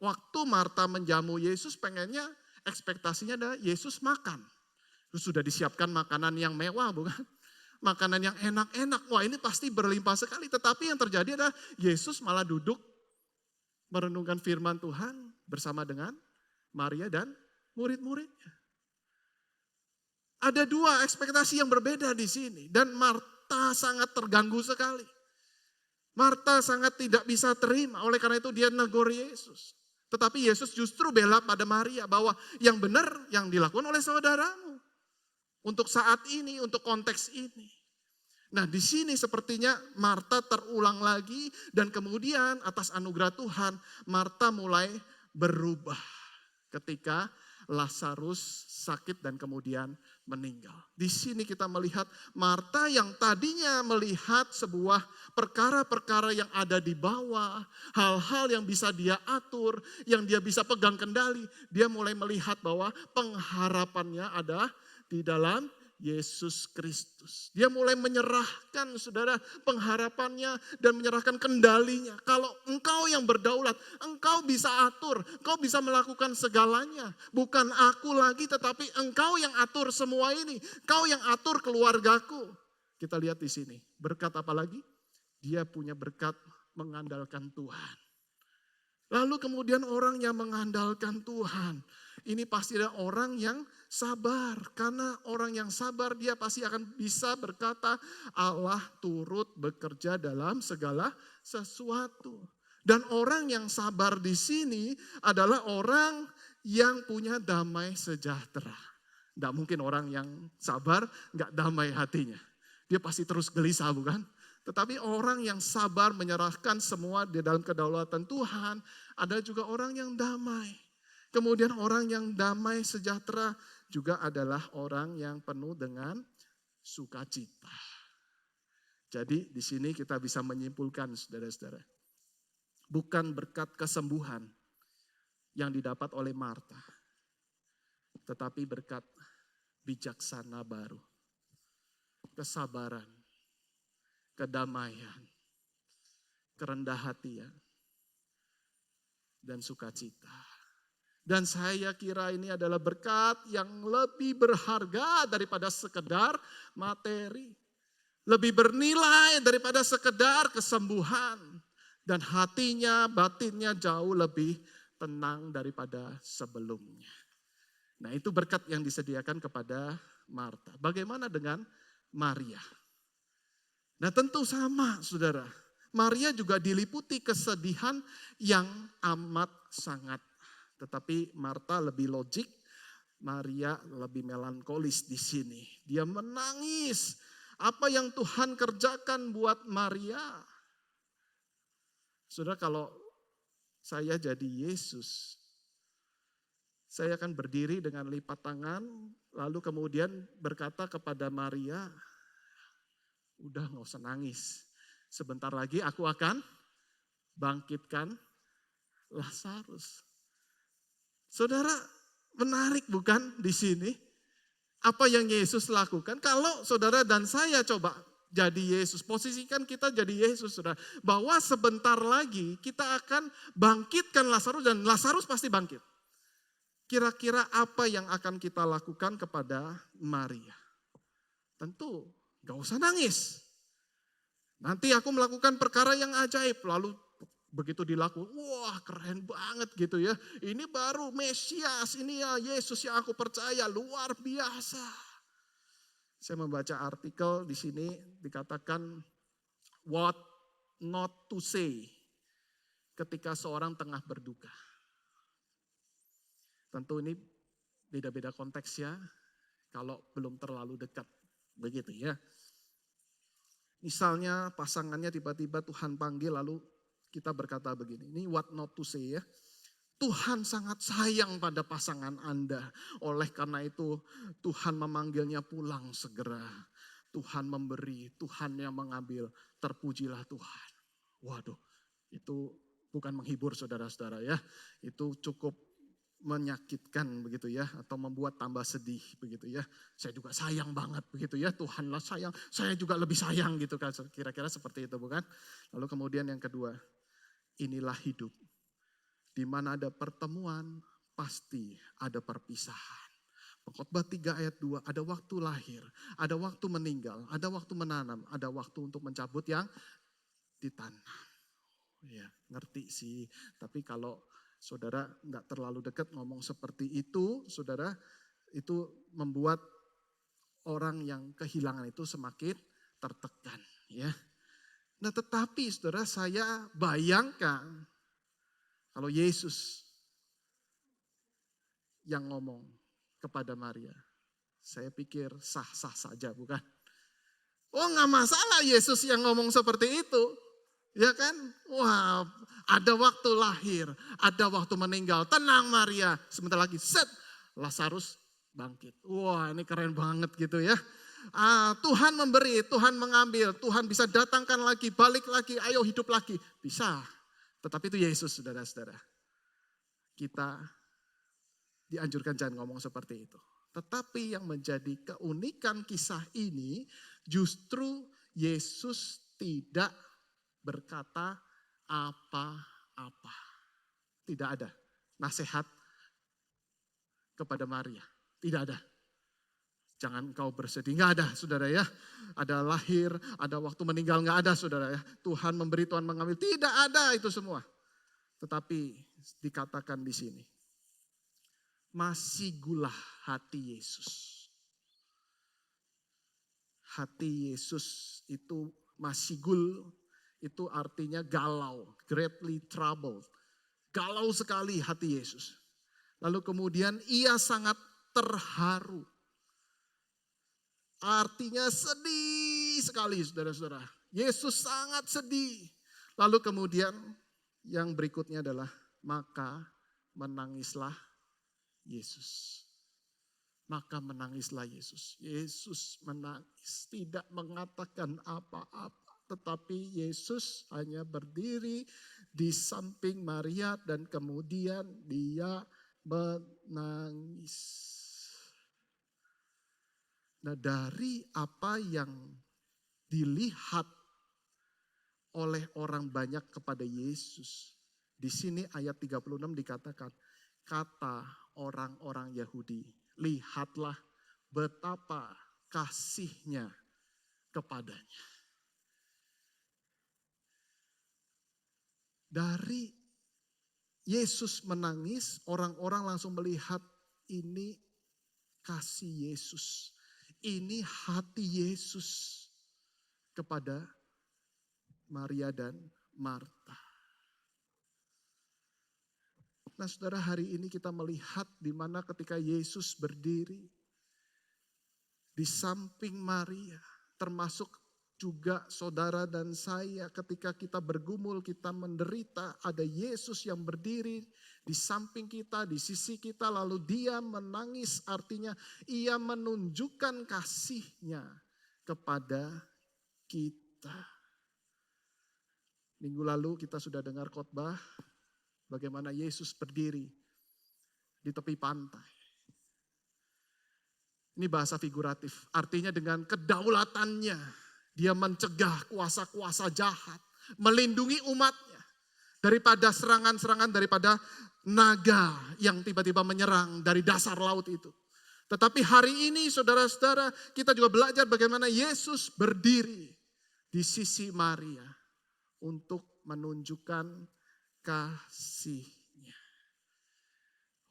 Speaker 3: waktu Marta menjamu Yesus, pengennya ekspektasinya adalah Yesus makan. Terus sudah disiapkan makanan yang mewah, bukan? Makanan yang enak-enak. Wah, ini pasti berlimpah sekali. Tetapi yang terjadi adalah Yesus malah duduk merenungkan firman Tuhan bersama dengan Maria dan murid-muridnya. Ada dua ekspektasi yang berbeda di sini. Dan Marta sangat terganggu sekali. Marta sangat tidak bisa terima. Oleh karena itu dia negur Yesus. Tetapi Yesus justru bela pada Maria bahwa yang benar yang dilakukan oleh saudaramu. Untuk saat ini, untuk konteks ini. Nah, di sini sepertinya Marta terulang lagi dan kemudian atas anugerah Tuhan Marta mulai berubah ketika Lazarus sakit dan kemudian meninggal. Di sini kita melihat Marta yang tadinya melihat sebuah perkara-perkara yang ada di bawah, hal-hal yang bisa dia atur, yang dia bisa pegang kendali, dia mulai melihat bahwa pengharapannya ada di dalam Yesus Kristus. Dia mulai menyerahkan saudara pengharapannya dan menyerahkan kendalinya. Kalau engkau yang berdaulat, engkau bisa atur, engkau bisa melakukan segalanya. Bukan aku lagi tetapi engkau yang atur semua ini. Engkau yang atur keluargaku. Kita lihat di sini, berkat apa lagi? Dia punya berkat mengandalkan Tuhan. Lalu kemudian orang yang mengandalkan Tuhan, ini pasti ada orang yang sabar. Karena orang yang sabar dia pasti akan bisa berkata Allah turut bekerja dalam segala sesuatu. Dan orang yang sabar di sini adalah orang yang punya damai sejahtera. Tidak mungkin orang yang sabar nggak damai hatinya. Dia pasti terus gelisah, bukan? Tetapi orang yang sabar menyerahkan semua di dalam kedaulatan Tuhan, ada juga orang yang damai. Kemudian orang yang damai sejahtera juga adalah orang yang penuh dengan sukacita. Jadi di sini kita bisa menyimpulkan saudara-saudara. Bukan berkat kesembuhan yang didapat oleh Marta. Tetapi berkat bijaksana baru. Kesabaran. Kedamaian, kerendah hatian, dan sukacita. Dan saya kira ini adalah berkat yang lebih berharga daripada sekedar materi. Lebih bernilai daripada sekedar kesembuhan. Dan hatinya, batinnya jauh lebih tenang daripada sebelumnya. Nah, itu berkat yang disediakan kepada Marta. Bagaimana dengan Maria? Nah, tentu sama, saudara. Maria juga diliputi kesedihan yang amat sangat. Tetapi Marta lebih logik, Maria lebih melankolis di sini. Dia menangis. Apa yang Tuhan kerjakan buat Maria? Saudara, kalau saya jadi Yesus, saya akan berdiri dengan lipat tangan, lalu kemudian berkata kepada Maria, udah gak usah nangis. Sebentar lagi aku akan bangkitkan Lazarus. Saudara, menarik bukan di sini? Apa yang Yesus lakukan? Kalau saudara dan saya coba jadi Yesus, posisikan kita jadi Yesus, saudara. Bahwa sebentar lagi kita akan bangkitkan Lazarus dan Lazarus pasti bangkit. Kira-kira apa yang akan kita lakukan kepada Maria? Tentu gak usah nangis. Nanti aku melakukan perkara yang ajaib, lalu begitu dilakukan, wah keren banget gitu ya. Ini baru Mesias, ini ya Yesus yang aku percaya, luar biasa. Saya membaca artikel di sini dikatakan what not to say ketika seorang tengah berduka. Tentu ini beda-beda konteksnya kalau belum terlalu dekat begitu ya. Misalnya pasangannya tiba-tiba Tuhan panggil lalu kita berkata begini, ini what not to say ya. Tuhan sangat sayang pada pasangan Anda. Oleh karena itu Tuhan memanggilnya pulang segera. Tuhan memberi, Tuhan yang mengambil, terpujilah Tuhan. Waduh, itu bukan menghibur saudara-saudara ya. Itu cukup menyakitkan begitu ya, atau membuat tambah sedih begitu ya. Saya juga sayang banget begitu ya, Tuhanlah sayang, saya juga lebih sayang gitu kan, kira-kira seperti itu bukan? Lalu kemudian yang kedua, inilah hidup, di mana ada pertemuan pasti ada perpisahan. Pengkhotbah 3 ayat 2, ada waktu lahir, ada waktu meninggal, ada waktu menanam, ada waktu untuk mencabut yang ditanam. Ya, ngerti sih, tapi kalau saudara nggak terlalu dekat ngomong seperti itu, saudara, itu membuat orang yang kehilangan itu semakin tertekan. Ya. Nah tetapi saudara, saya bayangkan kalau Yesus yang ngomong kepada Maria, saya pikir sah-sah saja bukan? Oh nggak masalah Yesus yang ngomong seperti itu. Ya kan? Wah, ada waktu lahir, ada waktu meninggal. Tenang Maria, sebentar lagi set Lazarus bangkit. Wah, ini keren banget gitu ya. Tuhan memberi, Tuhan mengambil, Tuhan bisa datangkan lagi, balik lagi, ayo hidup lagi. Bisa. Tetapi itu Yesus saudara-saudara. Kita dianjurkan jangan ngomong seperti itu. Tetapi yang menjadi keunikan kisah ini justru Yesus tidak berkata apa-apa. Tidak ada nasihat kepada Maria. Tidak ada. Jangan kau bersedih. Nggak ada saudara ya. Ada lahir, ada waktu meninggal. Nggak ada saudara ya. Tuhan memberi, Tuhan mengambil. Tidak ada itu semua. Tetapi dikatakan di sini. Masih gulah hati Yesus. Hati Yesus itu masigul. Itu artinya galau, greatly troubled. Galau sekali hati Yesus. Lalu kemudian ia sangat terharu. Artinya sedih sekali saudara-saudara. Yesus sangat sedih. Lalu kemudian yang berikutnya adalah maka menangislah Yesus. Maka menangislah Yesus. Yesus menangis, tidak mengatakan apa-apa. Tetapi Yesus hanya berdiri di samping Maria dan kemudian dia menangis. Nah dari apa yang dilihat oleh orang banyak kepada Yesus. Di sini ayat 36 dikatakan, kata orang-orang Yahudi, lihatlah betapa kasihnya kepadanya. Dari Yesus menangis, orang-orang langsung melihat ini kasih Yesus. Ini hati Yesus kepada Maria dan Marta. Nah saudara, hari ini kita melihat di mana ketika Yesus berdiri di samping Maria, termasuk juga saudara dan saya ketika kita bergumul, kita menderita, ada Yesus yang berdiri di samping kita, di sisi kita, lalu dia menangis, artinya ia menunjukkan kasihnya kepada kita. Minggu lalu kita sudah dengar khotbah bagaimana Yesus berdiri di tepi pantai. Ini bahasa figuratif, artinya dengan kedaulatannya dia mencegah kuasa-kuasa jahat, melindungi umatnya daripada serangan-serangan daripada naga yang tiba-tiba menyerang dari dasar laut itu. Tetapi hari ini saudara-saudara, kita juga belajar bagaimana Yesus berdiri di sisi Maria untuk menunjukkan kasihnya.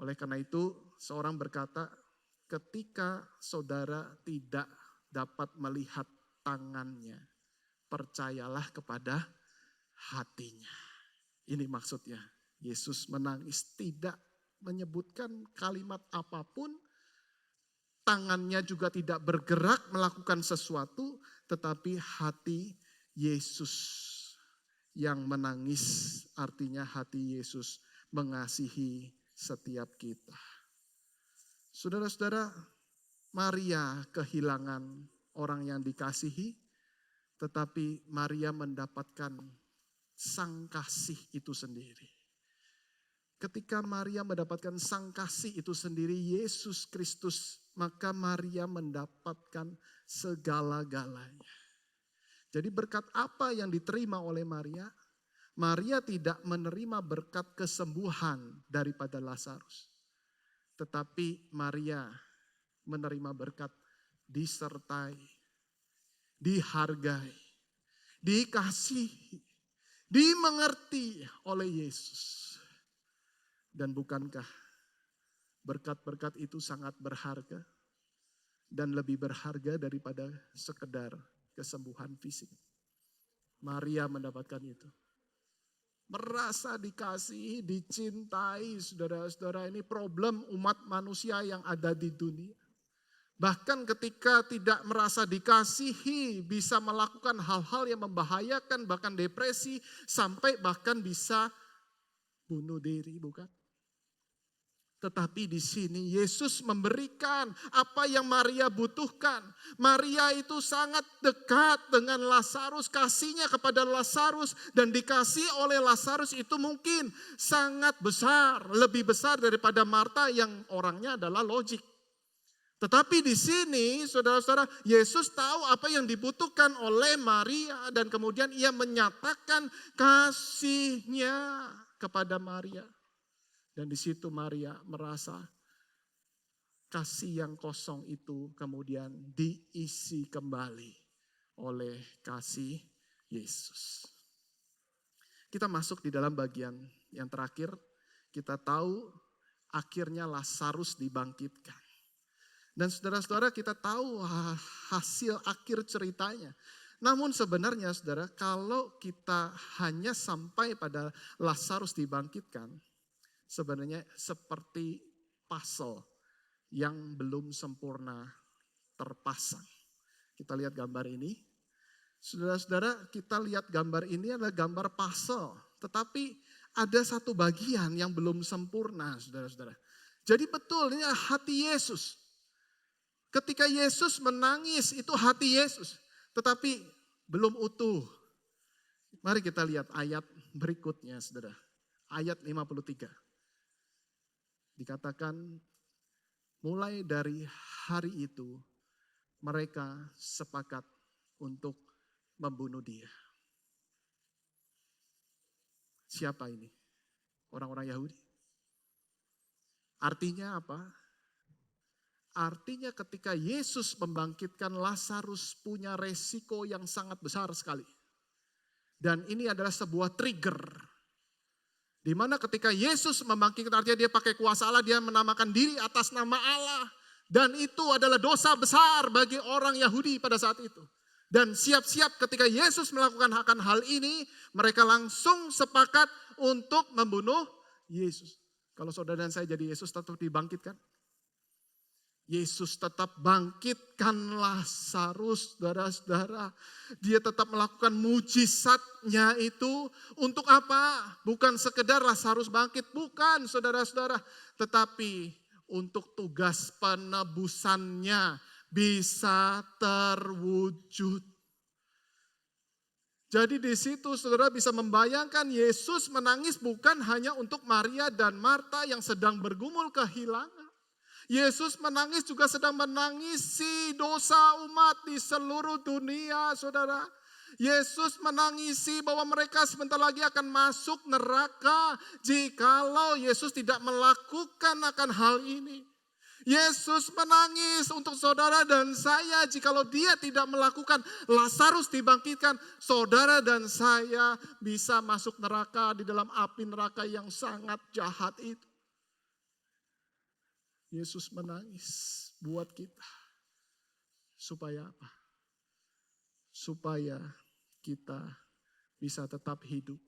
Speaker 3: Oleh karena itu, seorang berkata, ketika saudara tidak dapat melihat tangannya, percayalah kepada hatinya. Ini maksudnya, Yesus menangis, tidak menyebutkan kalimat apapun, tangannya juga tidak bergerak melakukan sesuatu, tetapi hati Yesus yang menangis, artinya hati Yesus mengasihi setiap kita. Saudara-saudara, Maria kehilangan orang yang dikasihi, tetapi Maria mendapatkan sang kasih itu sendiri. Ketika Maria mendapatkan sang kasih itu sendiri, Yesus Kristus, maka Maria mendapatkan segala-galanya. Jadi berkat apa yang diterima oleh Maria? Maria tidak menerima berkat kesembuhan daripada Lazarus. Tetapi Maria menerima berkat disertai, dihargai, dikasihi, dimengerti oleh Yesus. Dan bukankah berkat-berkat itu sangat berharga dan lebih berharga daripada sekedar kesembuhan fisik? Maria mendapatkan itu. Merasa dikasihi, dicintai, saudara-saudara, ini problem umat manusia yang ada di dunia. Bahkan ketika tidak merasa dikasihi, bisa melakukan hal-hal yang membahayakan, bahkan depresi, sampai bahkan bisa bunuh diri, bukan? Tetapi di sini Yesus memberikan apa yang Maria butuhkan. Maria itu sangat dekat dengan Lazarus, kasihnya kepada Lazarus dan dikasih oleh Lazarus itu mungkin sangat besar, lebih besar daripada Marta yang orangnya adalah logik. Tetapi di sini saudara-saudara, Yesus tahu apa yang dibutuhkan oleh Maria dan kemudian ia menyatakan kasihnya kepada Maria. Dan di situ Maria merasa kasih yang kosong itu kemudian diisi kembali oleh kasih Yesus. Kita masuk di dalam bagian yang terakhir. Kita tahu akhirnya Lazarus dibangkitkan. Dan saudara-saudara, kita tahu hasil akhir ceritanya. Namun sebenarnya saudara, kalau kita hanya sampai pada Lazarus dibangkitkan, sebenarnya seperti puzzle yang belum sempurna terpasang. Kita lihat gambar ini. Saudara-saudara, kita lihat gambar ini adalah gambar puzzle. Tetapi ada satu bagian yang belum sempurna, saudara-saudara. Jadi betul, ini hati Yesus. Ketika Yesus menangis, itu hati Yesus. Tetapi belum utuh. Mari kita lihat ayat berikutnya, saudara. Ayat 53. Dikatakan mulai dari hari itu mereka sepakat untuk membunuh dia. Siapa ini? Orang-orang Yahudi. Artinya apa? Artinya ketika Yesus membangkitkan Lazarus punya resiko yang sangat besar sekali. Dan ini adalah sebuah trigger. Di mana ketika Yesus membangkitkan, artinya dia pakai kuasa Allah, dia menamakan diri atas nama Allah. Dan itu adalah dosa besar bagi orang Yahudi pada saat itu. Dan siap-siap ketika Yesus melakukan akan hal ini, mereka langsung sepakat untuk membunuh Yesus. Kalau saudara dan saya jadi Yesus tetap dibangkitkan. Yesus tetap bangkitkan Lazarus, saudara-saudara. Dia tetap melakukan mujizatnya itu untuk apa? Bukan sekedar Lazarus bangkit, bukan saudara-saudara. Tetapi untuk tugas penebusannya bisa terwujud. Jadi di situ saudara bisa membayangkan Yesus menangis bukan hanya untuk Maria dan Marta yang sedang bergumul kehilangan. Yesus menangis juga sedang menangisi dosa umat di seluruh dunia, saudara. Yesus menangisi bahwa mereka sebentar lagi akan masuk neraka jikalau Yesus tidak melakukan akan hal ini. Yesus menangis untuk saudara dan saya jikalau dia tidak melakukan Lazarus dibangkitkan, saudara dan saya bisa masuk neraka di dalam api neraka yang sangat jahat itu. Yesus menangis buat kita. Supaya apa? Supaya kita bisa tetap hidup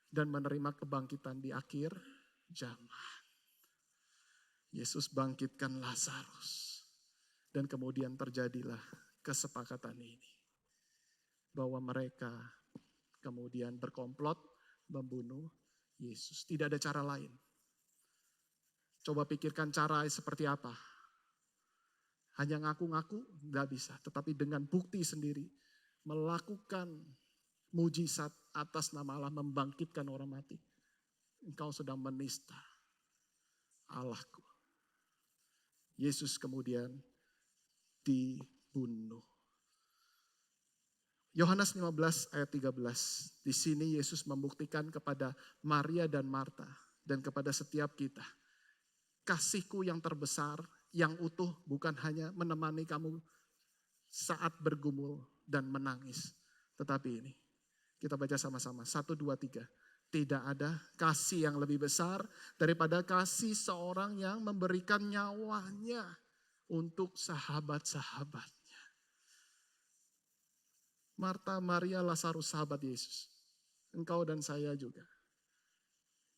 Speaker 3: dan menerima kebangkitan di akhir zaman. Yesus bangkitkan Lazarus. Dan kemudian terjadilah kesepakatan ini. Bahwa mereka kemudian berkomplot membunuh Yesus. Tidak ada cara lain. Coba pikirkan cara seperti apa. Hanya ngaku-ngaku nggak bisa. Tetapi dengan bukti sendiri. Melakukan mujizat atas nama Allah. Membangkitkan orang mati. Engkau sedang menista Allahku. Yesus kemudian dibunuh. Yohanes 15 ayat 13. Di sini Yesus membuktikan kepada Maria dan Marta. Dan kepada setiap kita. Kasihku yang terbesar, yang utuh bukan hanya menemani kamu saat bergumul dan menangis. Tetapi ini, kita baca sama-sama. 1, 2, 3. Tidak ada kasih yang lebih besar daripada kasih seorang yang memberikan nyawanya untuk sahabat-sahabatnya. Marta, Maria, Lazarus, sahabat Yesus. Engkau dan saya juga.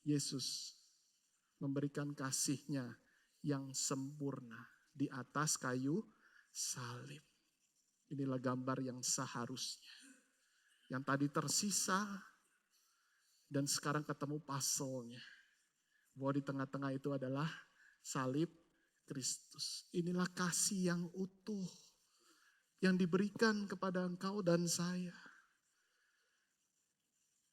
Speaker 3: Yesus memberikan kasihnya yang sempurna di atas kayu salib. Inilah gambar yang seharusnya. Yang tadi tersisa dan sekarang ketemu puzzle-nya. Bahwa di tengah-tengah itu adalah salib Kristus. Inilah kasih yang utuh yang diberikan kepada engkau dan saya.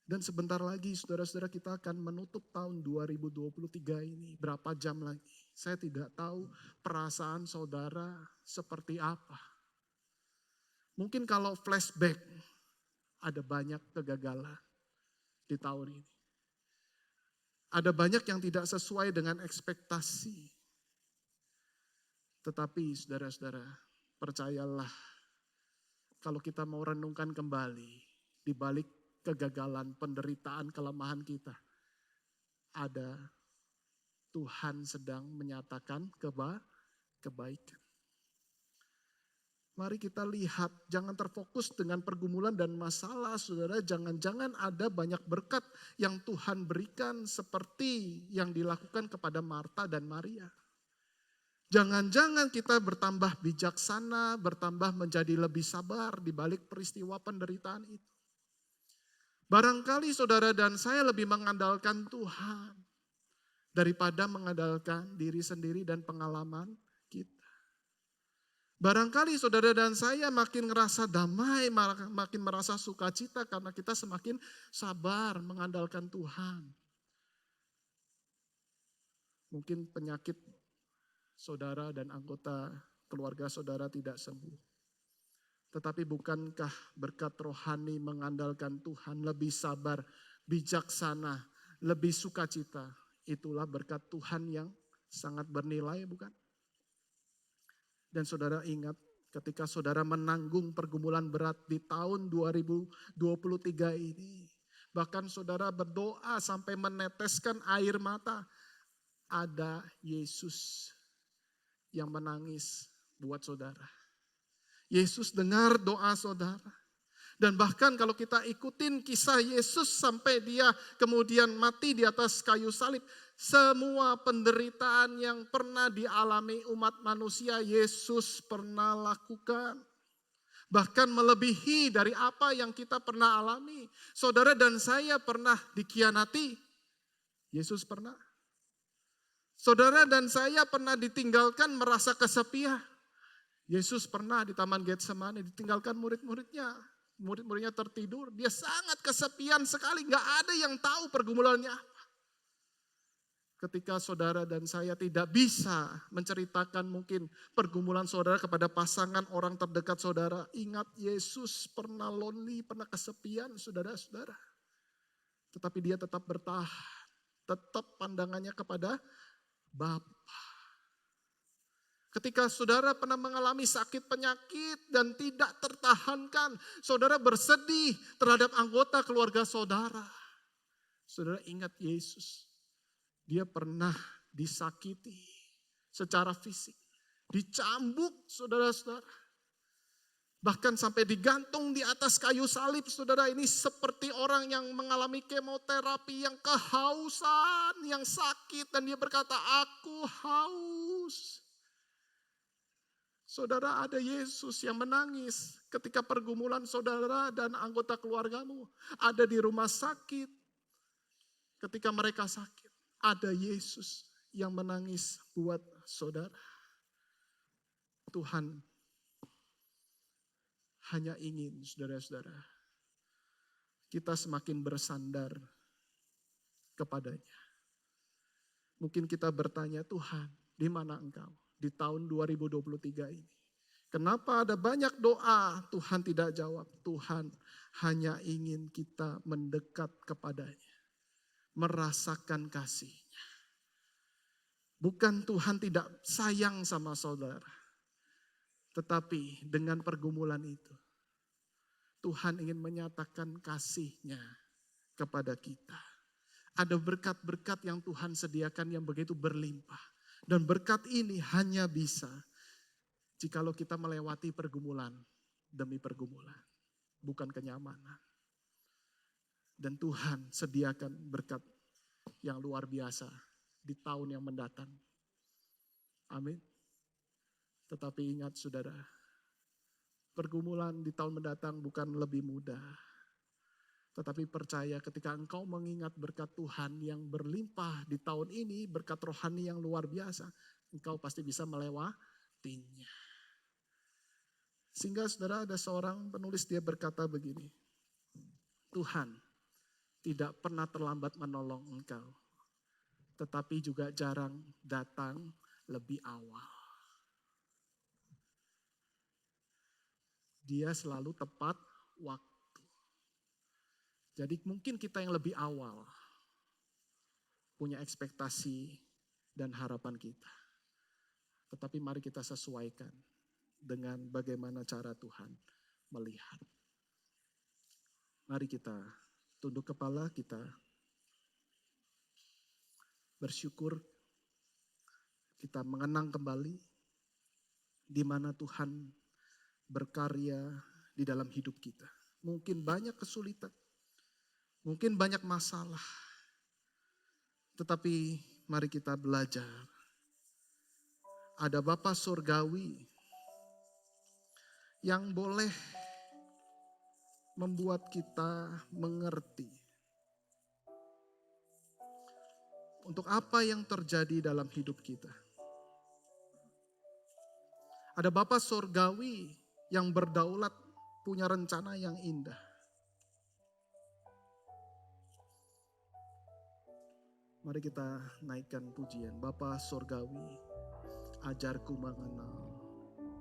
Speaker 3: Dan sebentar lagi saudara-saudara kita akan menutup tahun 2023 ini. Berapa jam lagi? Saya tidak tahu perasaan saudara seperti apa. Mungkin kalau flashback ada banyak kegagalan di tahun ini. Ada banyak yang tidak sesuai dengan ekspektasi. Tetapi saudara-saudara percayalah kalau kita mau renungkan kembali di balik kegagalan, penderitaan, kelemahan kita. Ada Tuhan sedang menyatakan kebaikan. Mari kita lihat, jangan terfokus dengan pergumulan dan masalah, saudara. Jangan-jangan ada banyak berkat yang Tuhan berikan seperti yang dilakukan kepada Marta dan Maria. Jangan-jangan kita bertambah bijaksana, bertambah menjadi lebih sabar di balik peristiwa penderitaan itu. Barangkali saudara dan saya lebih mengandalkan Tuhan daripada mengandalkan diri sendiri dan pengalaman kita. Barangkali saudara dan saya makin ngerasa damai, makin merasa sukacita karena kita semakin sabar mengandalkan Tuhan. Mungkin penyakit saudara dan anggota keluarga saudara tidak sembuh. Tetapi bukankah berkat rohani mengandalkan Tuhan lebih sabar, bijaksana, lebih sukacita. Itulah berkat Tuhan yang Sangat bernilai bukan? Dan saudara ingat ketika saudara menanggung pergumulan berat di tahun 2023 ini. Bahkan saudara berdoa sampai meneteskan air mata. Ada Yesus yang menangis buat saudara. Yesus dengar doa saudara. Dan bahkan kalau kita ikutin kisah Yesus sampai dia kemudian mati di atas kayu salib. Semua penderitaan yang pernah dialami umat manusia Yesus pernah lakukan. Bahkan melebihi dari apa yang kita pernah alami. Saudara dan saya pernah dikhianati. Yesus pernah. Saudara dan saya pernah ditinggalkan merasa kesepian. Yesus pernah di Taman Getsemani ditinggalkan murid-muridnya. Murid-muridnya tertidur, dia sangat kesepian sekali, gak ada yang tahu pergumulannya apa. Ketika saudara dan saya tidak bisa menceritakan mungkin pergumulan saudara kepada pasangan orang terdekat saudara. Ingat Yesus pernah lonely, pernah kesepian saudara-saudara. Tetapi dia tetap bertahan, tetap pandangannya kepada Bapa. Ketika saudara pernah mengalami sakit penyakit dan tidak tertahankan, saudara bersedih terhadap anggota keluarga saudara. Saudara ingat Yesus, dia pernah disakiti secara fisik, dicambuk saudara-saudara. Bahkan sampai digantung di atas kayu salib saudara, ini seperti orang yang mengalami kemoterapi, yang kehausan, yang sakit. Dan dia berkata, aku haus. Saudara, ada Yesus yang menangis ketika pergumulan saudara dan anggota keluargamu. Ada di rumah sakit ketika mereka sakit. Ada Yesus yang menangis buat saudara. Tuhan hanya ingin saudara-saudara kita semakin bersandar kepadanya. Mungkin kita bertanya, Tuhan, di mana Engkau? Di tahun 2023 ini. Kenapa ada banyak doa Tuhan tidak jawab? Tuhan hanya ingin kita mendekat kepadanya. Merasakan kasih-Nya. Bukan Tuhan tidak sayang sama saudara. Tetapi dengan pergumulan itu. Tuhan ingin menyatakan kasih-Nya kepada kita. Ada berkat-berkat yang Tuhan sediakan yang begitu berlimpah. Dan berkat ini hanya bisa jikalau kita melewati pergumulan demi pergumulan, bukan kenyamanan. Dan Tuhan sediakan berkat yang luar biasa di tahun yang mendatang. Amin. Tetapi ingat saudara, pergumulan di tahun mendatang bukan lebih mudah. Tetapi percaya ketika engkau mengingat berkat Tuhan yang berlimpah di tahun ini, berkat rohani yang luar biasa, engkau pasti bisa melewatinya. Sehingga saudara, ada seorang penulis, dia berkata begini, Tuhan tidak pernah terlambat menolong engkau, tetapi juga jarang datang lebih awal. Dia selalu tepat waktu. Jadi mungkin kita yang lebih awal punya ekspektasi dan harapan kita. Tetapi mari kita sesuaikan dengan bagaimana cara Tuhan melihat. Mari kita tunduk kepala, kita bersyukur, kita mengenang kembali di mana Tuhan berkarya di dalam hidup kita. Mungkin banyak kesulitan. Mungkin banyak masalah, tetapi mari kita belajar. Ada Bapa Surgawi yang boleh membuat kita mengerti untuk apa yang terjadi dalam hidup kita. Ada Bapa Surgawi yang berdaulat, punya rencana yang indah. Mari kita naikkan pujian. Bapa Surgawi, ajarku mengenal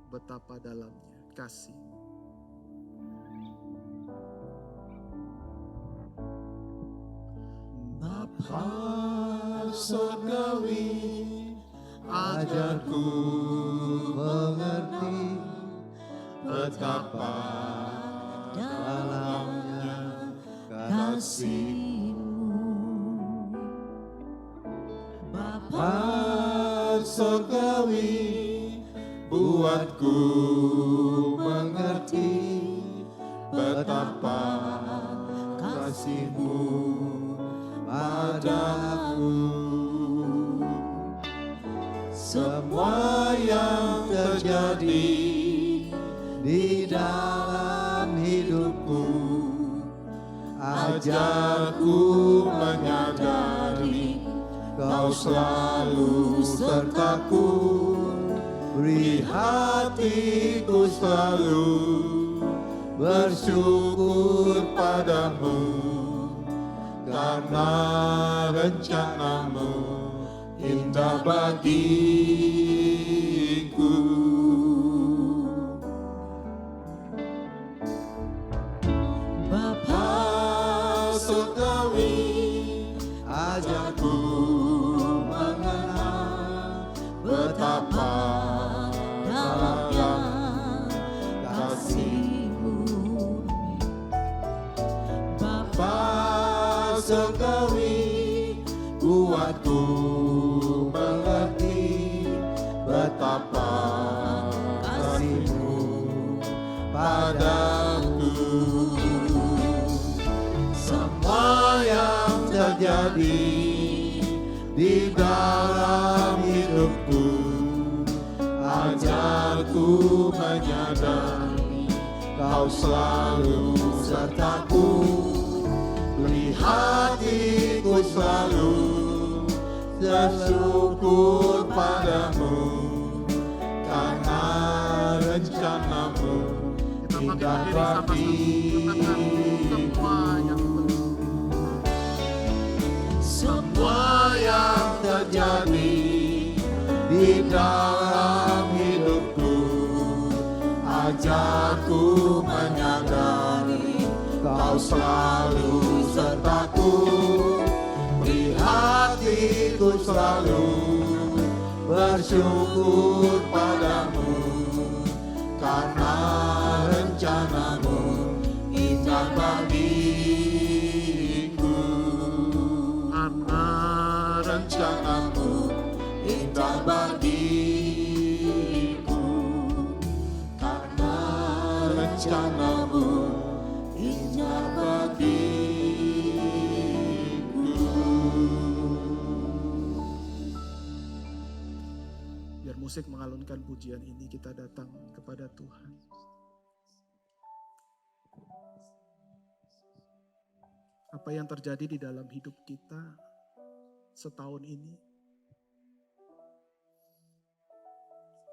Speaker 3: betapa dalamnya kasih.
Speaker 4: Bapa Surgawi, ajarku mengerti betapa dalamnya kasih-Mu. Bapa surgawi, buatku mengerti betapa kasih-Mu padaku. Semua yang terjadi di dalam hidupku, ajarku menyadari Kau selalu sertaku. Beri hatiku selalu bersyukur padamu, karena rencana-Mu indah bagiku. Bapa surgawi, ajarku mengenal betapa dalamnya kasih-Mu. Bapa surgawi, buatku mengerti betapa kasih-Mu padaku. Semua yang terjadi di dalam hidupku, ajarku menyadari Kau selalu sertaku. Beri hatiku selalu bersyukur padamu, karena rencana-Mu indah bagiku. Semua yang terjadi di dalam hidupku, ajarku menyadari Kau selalu sertaku. Beri hatiku selalu bersyukur padamu, karena rencana-Mu indah bagiku. Karena rencana-Mu indah bagiku. Karena rencana-Mu indah bagiku. Biar musik mengalunkan pujian ini, kita datang kepada Tuhan. Apa yang terjadi di dalam hidup kita setahun ini?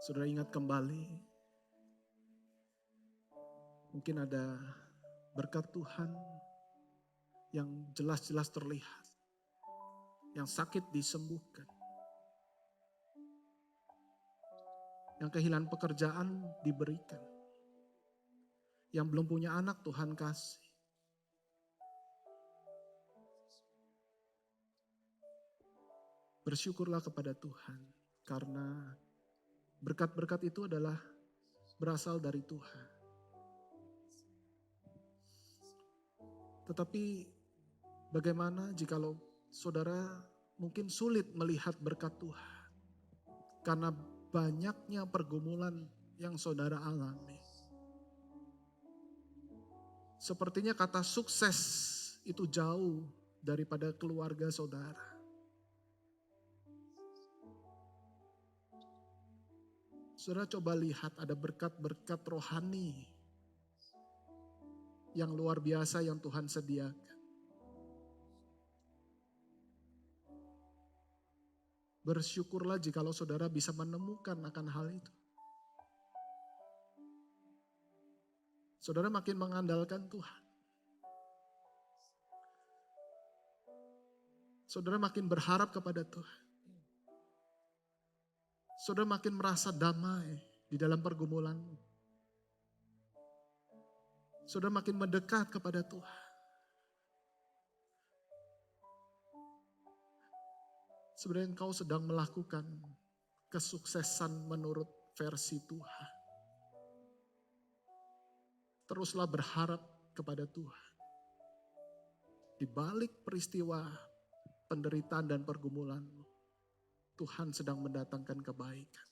Speaker 4: Saudara ingat kembali, mungkin ada berkat Tuhan yang jelas-jelas terlihat, yang sakit disembuhkan, yang kehilangan pekerjaan diberikan, yang belum punya anak Tuhan kasih. Bersyukurlah kepada Tuhan, karena berkat-berkat itu adalah berasal dari Tuhan. Tetapi bagaimana jikalau saudara mungkin sulit melihat berkat Tuhan karena banyaknya pergumulan yang saudara alami. Sepertinya kata sukses itu jauh daripada keluarga saudara. Saudara coba lihat, ada berkat-berkat rohani yang luar biasa yang Tuhan sediakan. Bersyukurlah jikalau saudara bisa menemukan akan hal itu. Saudara makin mengandalkan Tuhan. Saudara makin berharap kepada Tuhan. Saudara makin merasa damai di dalam pergumulanmu. Saudara makin mendekat kepada Tuhan. Sebenarnya engkau sedang melakukan kesuksesan menurut versi Tuhan. Teruslah berharap kepada Tuhan. Di balik peristiwa penderitaan dan pergumulanmu, Tuhan sedang mendatangkan kebaikan.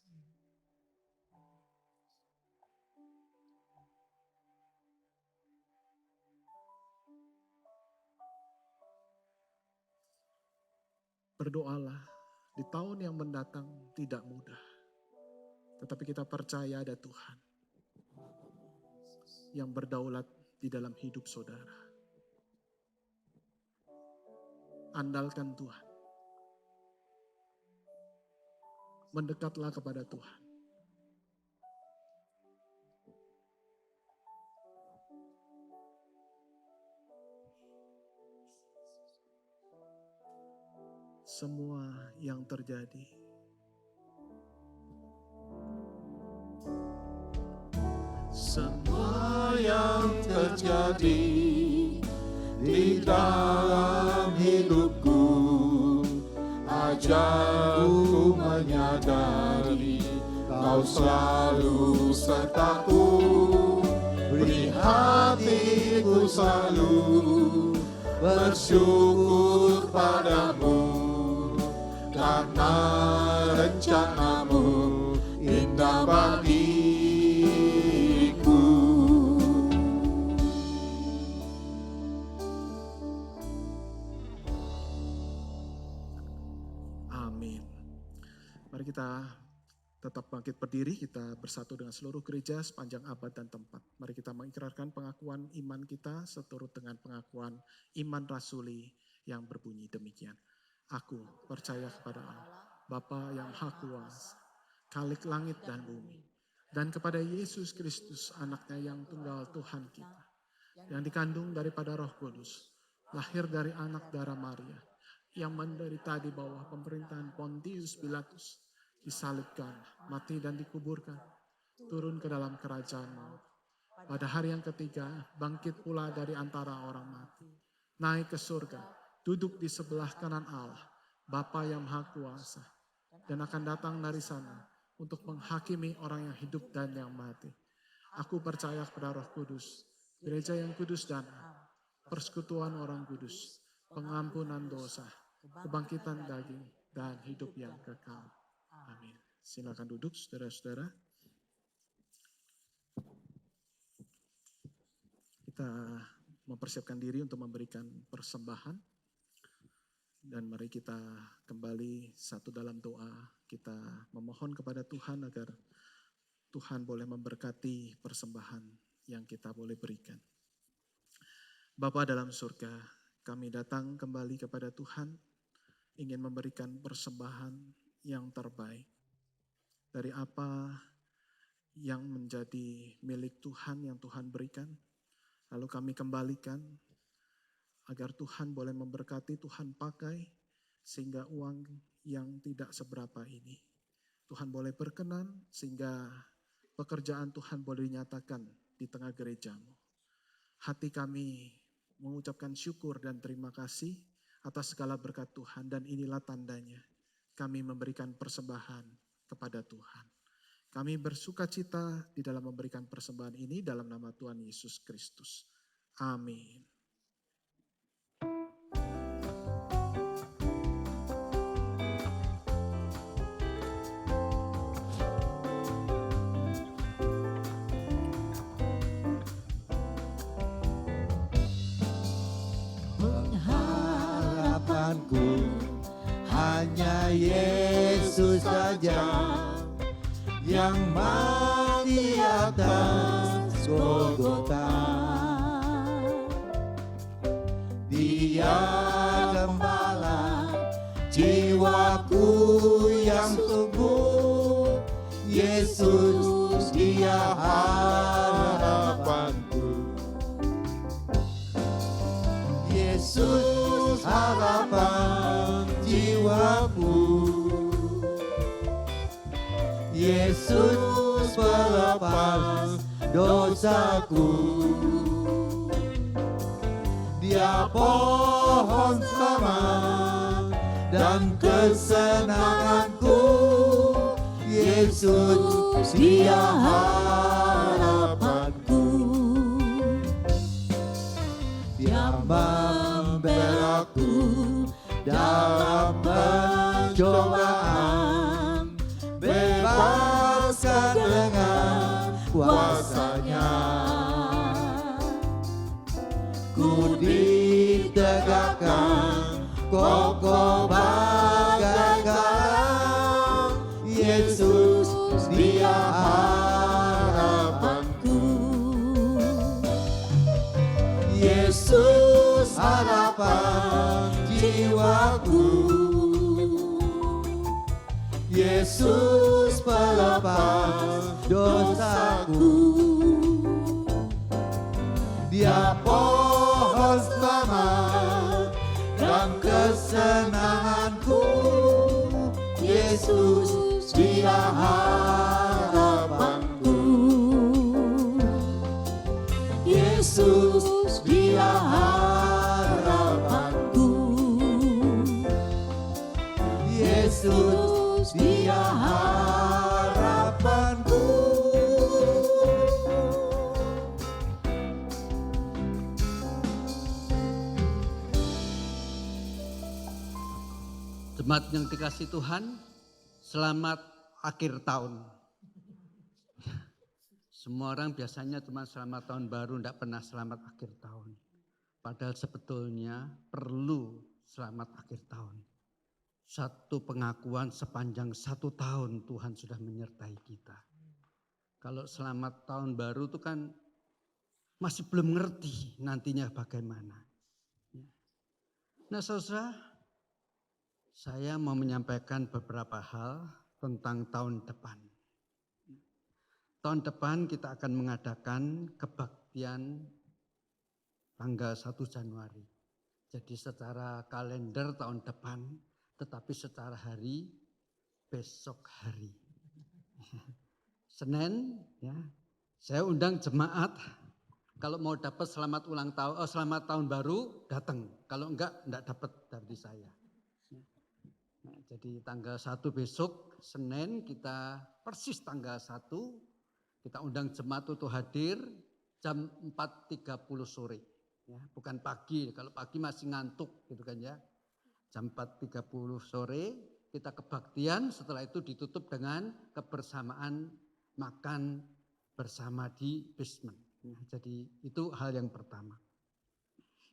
Speaker 4: Berdoalah, di tahun yang mendatang tidak mudah. Tetapi kita percaya ada Tuhan yang berdaulat di dalam hidup saudara. Andalkan Tuhan. Mendekatlah kepada Tuhan. Semua yang terjadi
Speaker 5: Semua yang terjadi di dalam hidupku, ajarku menyadari Kau selalu sertaku. Beri hatiku selalu bersyukur padamu, karena rencanamu indah bagiku.
Speaker 4: Amin. Mari kita tetap bangkit berdiri, kita bersatu dengan seluruh gereja sepanjang abad dan tempat. Mari kita mengikrarkan pengakuan iman kita seturut dengan pengakuan iman rasuli yang berbunyi demikian. Aku percaya kepada Allah, Bapa yang Maha Kuasa, Khalik langit dan bumi, dan kepada Yesus Kristus, anaknya yang tunggal Tuhan kita, yang dikandung daripada Roh Kudus, lahir dari anak darah Maria, yang menderita di bawah pemerintahan Pontius Pilatus, disalibkan, mati dan dikuburkan, turun ke dalam kerajaan maut. Pada hari yang ketiga, bangkit pula dari antara orang mati, naik ke surga, duduk di sebelah kanan Allah, Bapa yang Maha Kuasa, dan akan datang dari sana untuk menghakimi orang yang hidup dan yang mati. Aku percaya kepada Roh Kudus, gereja yang kudus dan am, persekutuan orang kudus, pengampunan dosa, kebangkitan daging, dan hidup yang kekal. Amin. Silakan duduk saudara-saudara. Kita mempersiapkan diri untuk memberikan persembahan. Dan mari kita kembali satu dalam doa. Kita memohon kepada Tuhan agar Tuhan boleh memberkati persembahan yang kita boleh berikan. Bapa dalam surga, kami datang kembali kepada Tuhan, ingin memberikan persembahan yang terbaik dari apa yang menjadi milik Tuhan yang Tuhan berikan. Lalu kami kembalikan agar Tuhan boleh memberkati, Tuhan pakai sehingga uang yang tidak seberapa ini Tuhan boleh berkenan sehingga pekerjaan Tuhan boleh dinyatakan di tengah gerejamu. Hati kami mengucapkan syukur dan terima kasih atas segala berkat Tuhan, dan inilah tandanya kami memberikan persembahan kepada Tuhan. Kami bersuka cita di dalam memberikan persembahan ini dalam nama Tuhan Yesus Kristus. Amin.
Speaker 5: Hanya Yesus saja yang mati atas Golgota. Dia gembala jiwaku yang tumbuh. Yesus dia harapanku. Yesus harapan jiwaku. Yesus pelepas dosaku. Dia pohon selamat dan kesenanganku. Yesus dia harapanku. Dia membelaku dalam pencobaan, bebaskan dengan kuasa-Nya. Ku ditegakkan kokoh bagai karang, Yesus dia harapanku. Yesus harapan jiwaku, Yesus pelepas dosaku. Dia pohon selamat dan kesenanganku, Yesus dia harapanku. Yesus dia harapanku. Yesus dia harapanku.
Speaker 1: Jemaat yang dikasih Tuhan, selamat akhir tahun. Semua orang biasanya cuma selamat tahun baru, tidak pernah selamat akhir tahun. Padahal sebetulnya perlu selamat akhir tahun. Satu pengakuan sepanjang 1 tahun Tuhan sudah menyertai kita. Kalau selamat tahun baru itu kan masih belum ngerti nantinya bagaimana. Nah saudara, saya mau menyampaikan beberapa hal tentang tahun depan. Tahun depan kita akan mengadakan kebaktian tanggal 1 Januari. Jadi secara kalender tahun depan, tetapi secara hari besok hari. Senin, ya, saya undang jemaat. Kalau mau dapat selamat ulang tahun, selamat tahun baru, datang. Kalau enggak dapat dari saya. Nah, jadi tanggal 1 besok, Senin kita persis tanggal 1, kita undang jemaat untuk hadir jam 4.30 sore. Ya, bukan pagi, kalau pagi masih ngantuk gitu kan ya. Jam 4.30 sore kita kebaktian, setelah itu ditutup dengan kebersamaan makan bersama di basement. Nah, jadi itu hal yang pertama.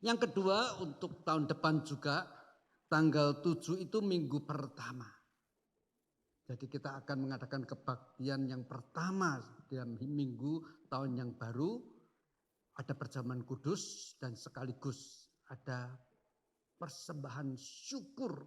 Speaker 1: Yang kedua untuk tahun depan juga tanggal 7 itu minggu pertama. Jadi kita akan mengadakan kebaktian yang pertama dalam minggu tahun yang baru. Ada perjamuan kudus dan sekaligus ada persembahan syukur.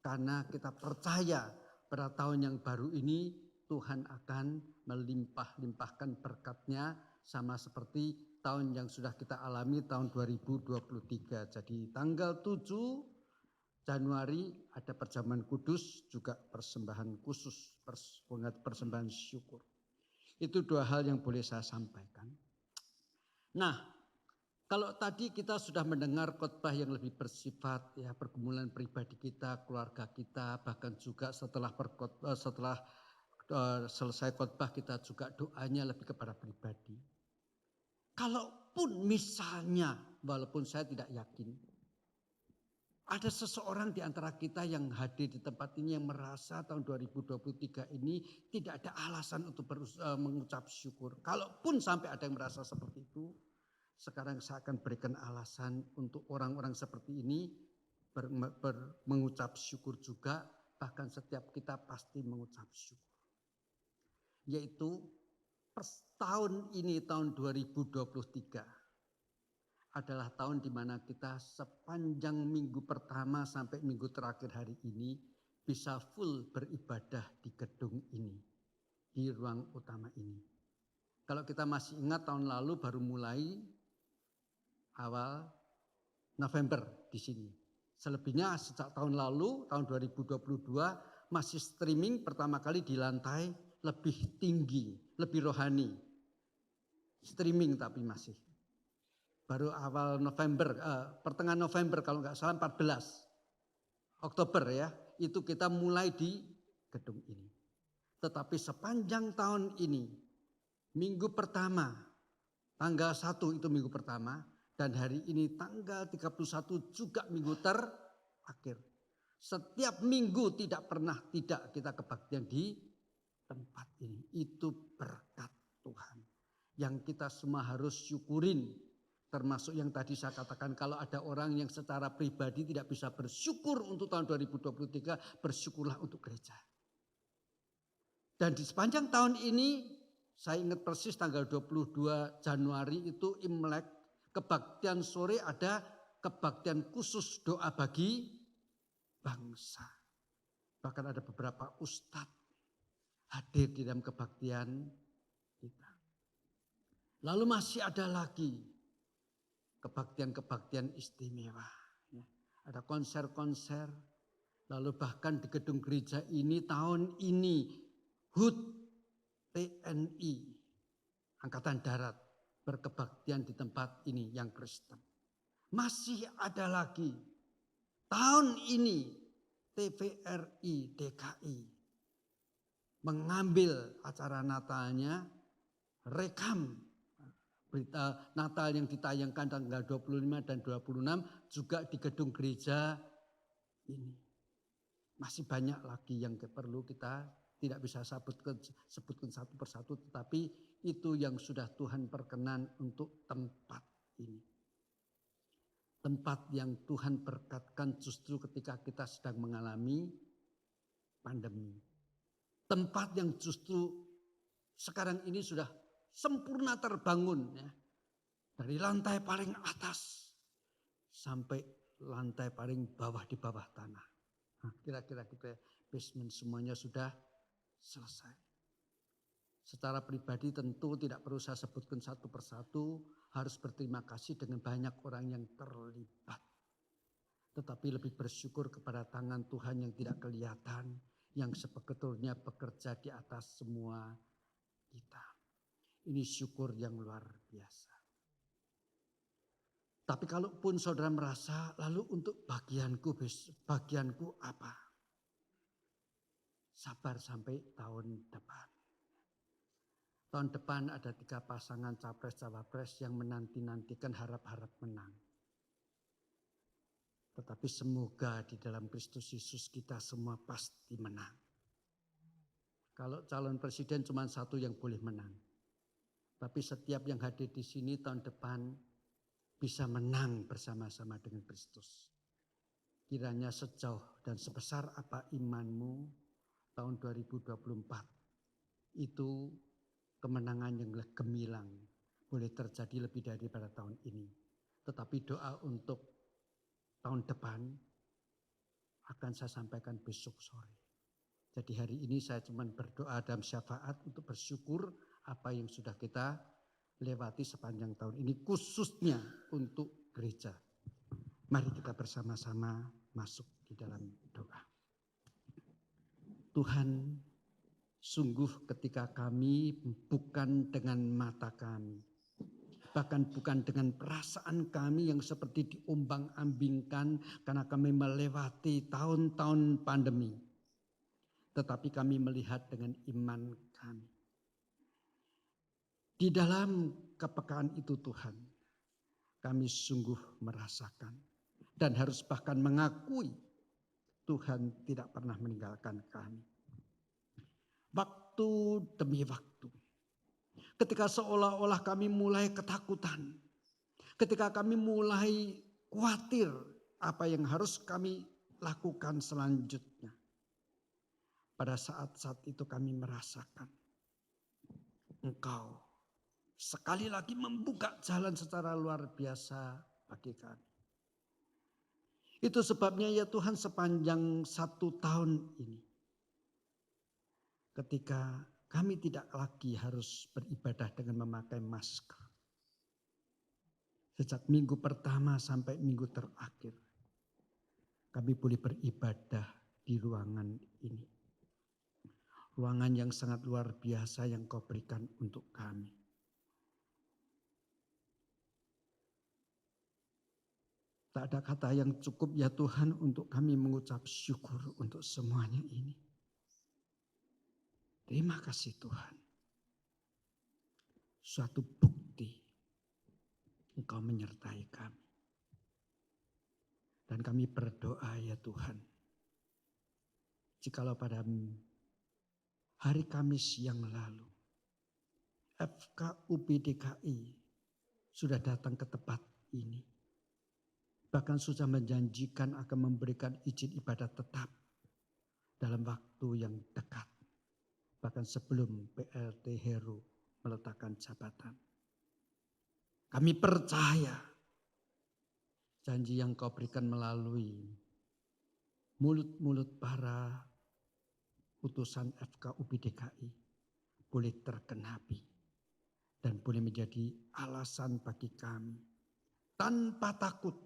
Speaker 1: Karena kita percaya pada tahun yang baru ini Tuhan akan melimpah-limpahkan berkat-Nya sama seperti tahun yang sudah kita alami tahun 2023. Jadi tanggal 7 Januari ada perjamuan kudus, juga persembahan khusus, persembahan syukur. Itu 2 hal yang boleh saya sampaikan. Nah, kalau tadi kita sudah mendengar khotbah yang lebih bersifat ya pergumulan pribadi kita, keluarga kita, bahkan juga setelah selesai khotbah kita juga doanya lebih kepada pribadi. Kalaupun misalnya, walaupun saya tidak yakin, ada seseorang di antara kita yang hadir di tempat ini yang merasa tahun 2023 ini tidak ada alasan untuk mengucap syukur. Kalaupun sampai ada yang merasa seperti itu, sekarang saya akan berikan alasan untuk orang-orang seperti ini mengucap syukur juga, bahkan setiap kita pasti mengucap syukur. Yaitu tahun ini, tahun 2023 adalah tahun di mana kita sepanjang minggu pertama sampai minggu terakhir hari ini bisa full beribadah di gedung ini, di ruang utama ini. Kalau kita masih ingat tahun lalu baru mulai awal November di sini. Selebihnya sejak tahun lalu, tahun 2022 masih streaming pertama kali di lantai lebih tinggi, lebih rohani. Streaming tapi masih. Baru awal November, pertengahan November kalau nggak salah 14 Oktober ya, itu kita mulai di gedung ini. Tetapi sepanjang tahun ini, minggu pertama, tanggal 1 itu minggu pertama, dan hari ini tanggal 31 juga minggu terakhir. Setiap minggu tidak pernah tidak kita kebaktian di tempat ini. Itu berkat Tuhan yang kita semua harus syukurin. Termasuk yang tadi saya katakan, kalau ada orang yang secara pribadi tidak bisa bersyukur untuk tahun 2023, bersyukurlah untuk gereja. Dan di sepanjang tahun ini, saya ingat persis tanggal 22 Januari itu Imlek, kebaktian sore ada kebaktian khusus doa bagi bangsa. Bahkan ada beberapa ustadz hadir di dalam kebaktian kita. Lalu masih ada lagi kebaktian-kebaktian istimewa. Ada konser-konser, lalu bahkan di gedung gereja ini tahun ini HUT TNI Angkatan Darat berkebaktian di tempat ini yang Kristen. Masih ada lagi tahun ini TVRI DKI mengambil acara Natalnya, rekam berita Natal yang ditayangkan tanggal 25 dan 26 juga di gedung gereja ini. Masih banyak lagi yang perlu kita tidak bisa sebutkan satu persatu, tetapi itu yang sudah Tuhan perkenan untuk tempat ini. Tempat yang Tuhan berkatkan justru ketika kita sedang mengalami pandemi. Tempat yang justru sekarang ini sudah sempurna terbangun, ya. Dari lantai paling atas sampai lantai paling bawah di bawah tanah. Nah, kira-kira kita basement semuanya sudah selesai. Secara pribadi tentu tidak perlu saya sebutkan satu persatu, harus berterima kasih dengan banyak orang yang terlibat. Tetapi lebih bersyukur kepada tangan Tuhan yang tidak kelihatan, yang sebetulnya bekerja di atas semua kita. Ini syukur yang luar biasa. Tapi kalaupun saudara merasa, lalu untuk bagianku apa? Sabar sampai tahun depan. Tahun depan ada 3 pasangan capres-cawapres yang menanti-nantikan harap-harap menang. Tetapi semoga di dalam Kristus Yesus kita semua pasti menang. Kalau calon presiden cuma 1 yang boleh menang. Tapi setiap yang hadir di sini tahun depan bisa menang bersama-sama dengan Kristus. Kiranya sejauh dan sebesar apa imanmu, tahun 2024 itu kemenangan yang gemilang boleh terjadi lebih daripada tahun ini. Tetapi doa untuk tahun depan akan saya sampaikan besok sore. Jadi hari ini saya cuma berdoa dalam syafaat untuk bersyukur apa yang sudah kita lewati sepanjang tahun ini, khususnya untuk gereja. Mari kita bersama-sama masuk di dalam doa. Tuhan, sungguh ketika kami bukan dengan mata kami, bahkan bukan dengan perasaan kami yang seperti diombang-ambingkan karena kami melewati tahun-tahun pandemi, tetapi kami melihat dengan iman kami. Di dalam kepekaan itu Tuhan, kami sungguh merasakan dan harus bahkan mengakui Tuhan tidak pernah meninggalkan kami. Waktu demi waktu. Ketika seolah-olah kami mulai ketakutan. Ketika kami mulai khawatir apa yang harus kami lakukan selanjutnya. Pada saat-saat itu kami merasakan Engkau sekali lagi membuka jalan secara luar biasa bagi kami. Itu sebabnya ya Tuhan sepanjang 1 tahun ini, ketika kami tidak lagi harus beribadah dengan memakai masker. Sejak minggu pertama sampai minggu terakhir, kami boleh beribadah di ruangan ini. Ruangan yang sangat luar biasa yang Kau berikan untuk kami. Tak ada kata yang cukup ya Tuhan untuk kami mengucap syukur untuk semuanya ini. Terima kasih Tuhan. Suatu bukti Engkau menyertai kami. Dan kami berdoa ya Tuhan. Jikalau pada hari Kamis yang lalu FKUP DKI sudah datang ke tempat ini. Bahkan sudah menjanjikan akan memberikan izin ibadah tetap dalam waktu yang dekat. Bahkan sebelum PLT Heru meletakkan jabatan. Kami percaya janji yang Kau berikan melalui mulut-mulut para utusan FKUP DKI boleh tergenapi dan boleh menjadi alasan bagi kami tanpa takut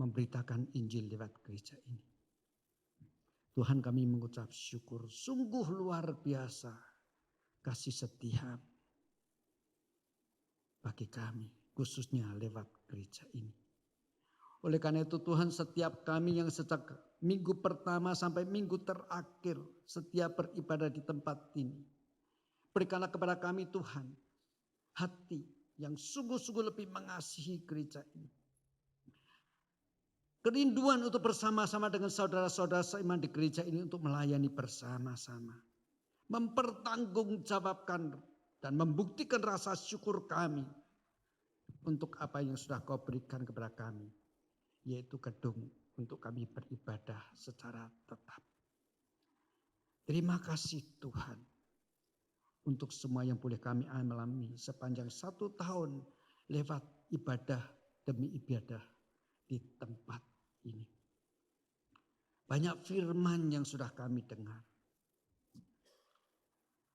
Speaker 1: memberitakan Injil lewat gereja ini. Tuhan, kami mengucap syukur, sungguh luar biasa kasih setia bagi kami, khususnya lewat gereja ini. Oleh karena itu Tuhan, setiap kami yang sejak minggu pertama sampai minggu terakhir setiap beribadah di tempat ini, berikanlah kepada kami Tuhan hati yang sungguh-sungguh lebih mengasihi gereja ini. Kerinduan untuk bersama-sama dengan saudara-saudara seiman di gereja ini untuk melayani bersama-sama. Mempertanggungjawabkan dan membuktikan rasa syukur kami untuk apa yang sudah Kau berikan kepada kami. Yaitu gedung untuk kami beribadah secara tetap. Terima kasih Tuhan. Untuk semua yang boleh kami alami sepanjang 1 tahun lewat ibadah demi ibadah di tempat ini. Banyak firman yang sudah kami dengar.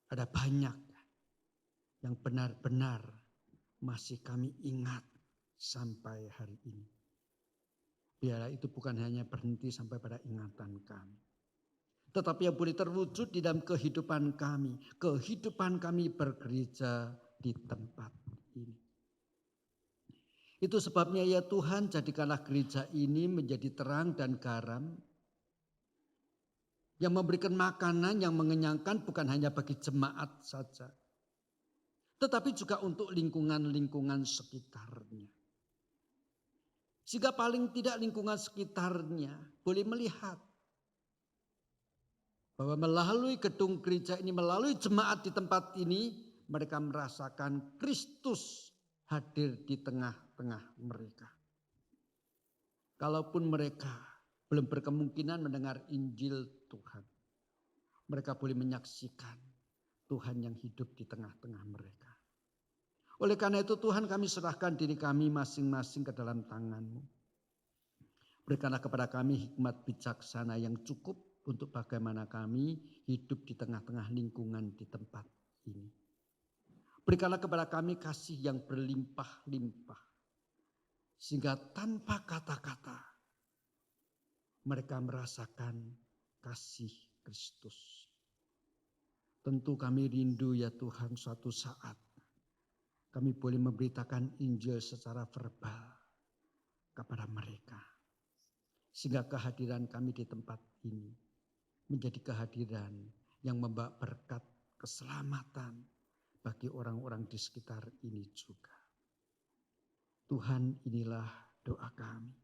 Speaker 1: Ada banyak yang benar-benar masih kami ingat sampai hari ini. Biarlah itu bukan hanya berhenti sampai pada ingatan kami. Tetapi yang boleh terwujud di dalam kehidupan kami. Kehidupan kami bergereja di tempat ini. Itu sebabnya ya Tuhan, jadikanlah gereja ini menjadi terang dan garam. Yang memberikan makanan yang mengenyangkan bukan hanya bagi jemaat saja. Tetapi juga untuk lingkungan-lingkungan sekitarnya. Sehingga paling tidak lingkungan sekitarnya boleh melihat. Bahwa melalui gedung gereja ini, melalui jemaat di tempat ini, mereka merasakan Kristus hadir di tengah-tengah mereka. Kalaupun mereka belum berkemungkinan mendengar Injil Tuhan, mereka boleh menyaksikan Tuhan yang hidup di tengah-tengah mereka. Oleh karena itu Tuhan, kami serahkan diri kami masing-masing ke dalam tangan-Mu. Berikanlah kepada kami hikmat bijaksana yang cukup untuk bagaimana kami hidup di tengah-tengah lingkungan di tempat ini. Berikanlah kepada kami kasih yang berlimpah-limpah. Sehingga tanpa kata-kata mereka merasakan kasih Kristus. Tentu kami rindu ya Tuhan suatu saat kami boleh memberitakan Injil secara verbal kepada mereka. Sehingga kehadiran kami di tempat ini menjadi kehadiran yang membawa berkat keselamatan bagi orang-orang di sekitar ini juga. Tuhan, inilah doa kami.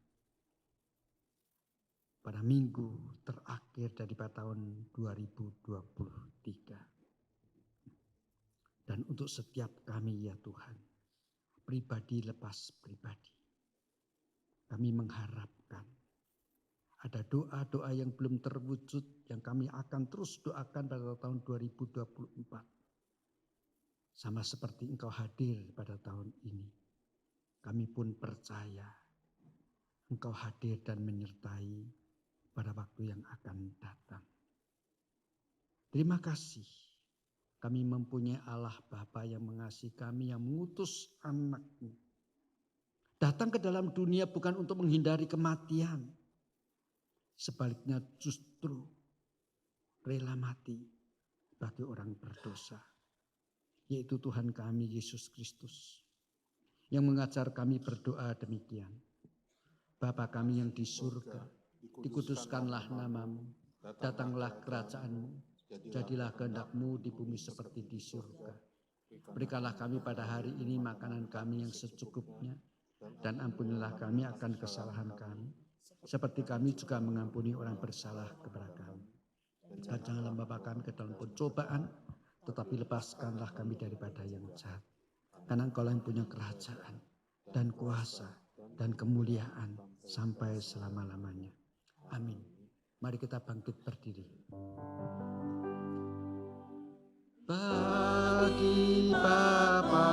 Speaker 1: Pada minggu terakhir dari tahun 2023. Dan untuk setiap kami ya Tuhan, pribadi lepas pribadi. Kami mengharapkan ada doa-doa yang belum terwujud yang kami akan terus doakan pada tahun 2024. Sama seperti Engkau hadir pada tahun ini. Kami pun percaya Engkau hadir dan menyertai pada waktu yang akan datang. Terima kasih. Kami mempunyai Allah Bapa yang mengasihi kami, yang mengutus anak-Nya. Datang ke dalam dunia bukan untuk menghindari kematian. Sebaliknya justru rela mati bagi orang berdosa. Yaitu Tuhan kami Yesus Kristus. Yang mengajar kami berdoa demikian. Bapa kami yang di surga, dikuduskanlah namamu, datanglah kerajaan-Mu, Jadilah kehendak-Mu di bumi seperti di surga. Berikanlah kami pada hari ini makanan kami yang secukupnya, dan ampunilah kami akan kesalahan kami, seperti kami juga mengampuni orang bersalah kepada kami. Dan janganlah membawa kami ke dalam pencobaan, tetapi lepaskanlah kami daripada yang jahat. Karena Engkau yang punya kerajaan dan kuasa dan kemuliaan sampai selama-lamanya. Amin. Mari kita bangkit berdiri. Bagi Bapa,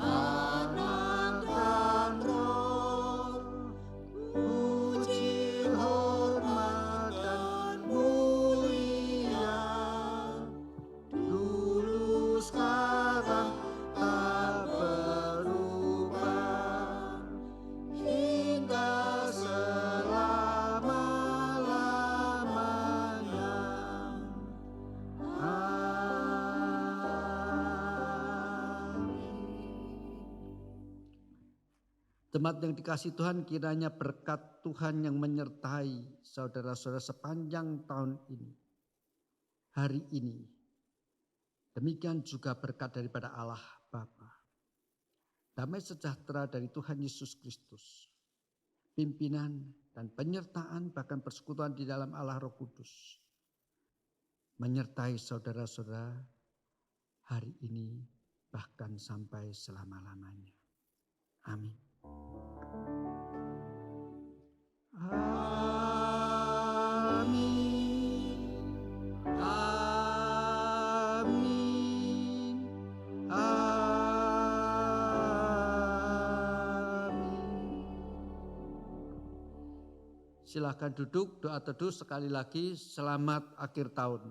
Speaker 1: Anak dan Roh, puji, hormat dan mulia, dulu sekarang tak berubah, hingga selama-lamanya. Jemaat yang dikasihi Tuhan, kiranya berkat Tuhan yang menyertai saudara-saudara sepanjang tahun ini, hari ini. Demikian juga berkat daripada Allah Bapa, damai sejahtera dari Tuhan Yesus Kristus, pimpinan dan penyertaan bahkan persekutuan di dalam Allah Roh Kudus, menyertai saudara-saudara hari ini bahkan sampai selama-lamanya. Amin. Amin. Amin. Amin. Silakan duduk, doa teduh sekali lagi. Selamat akhir tahun.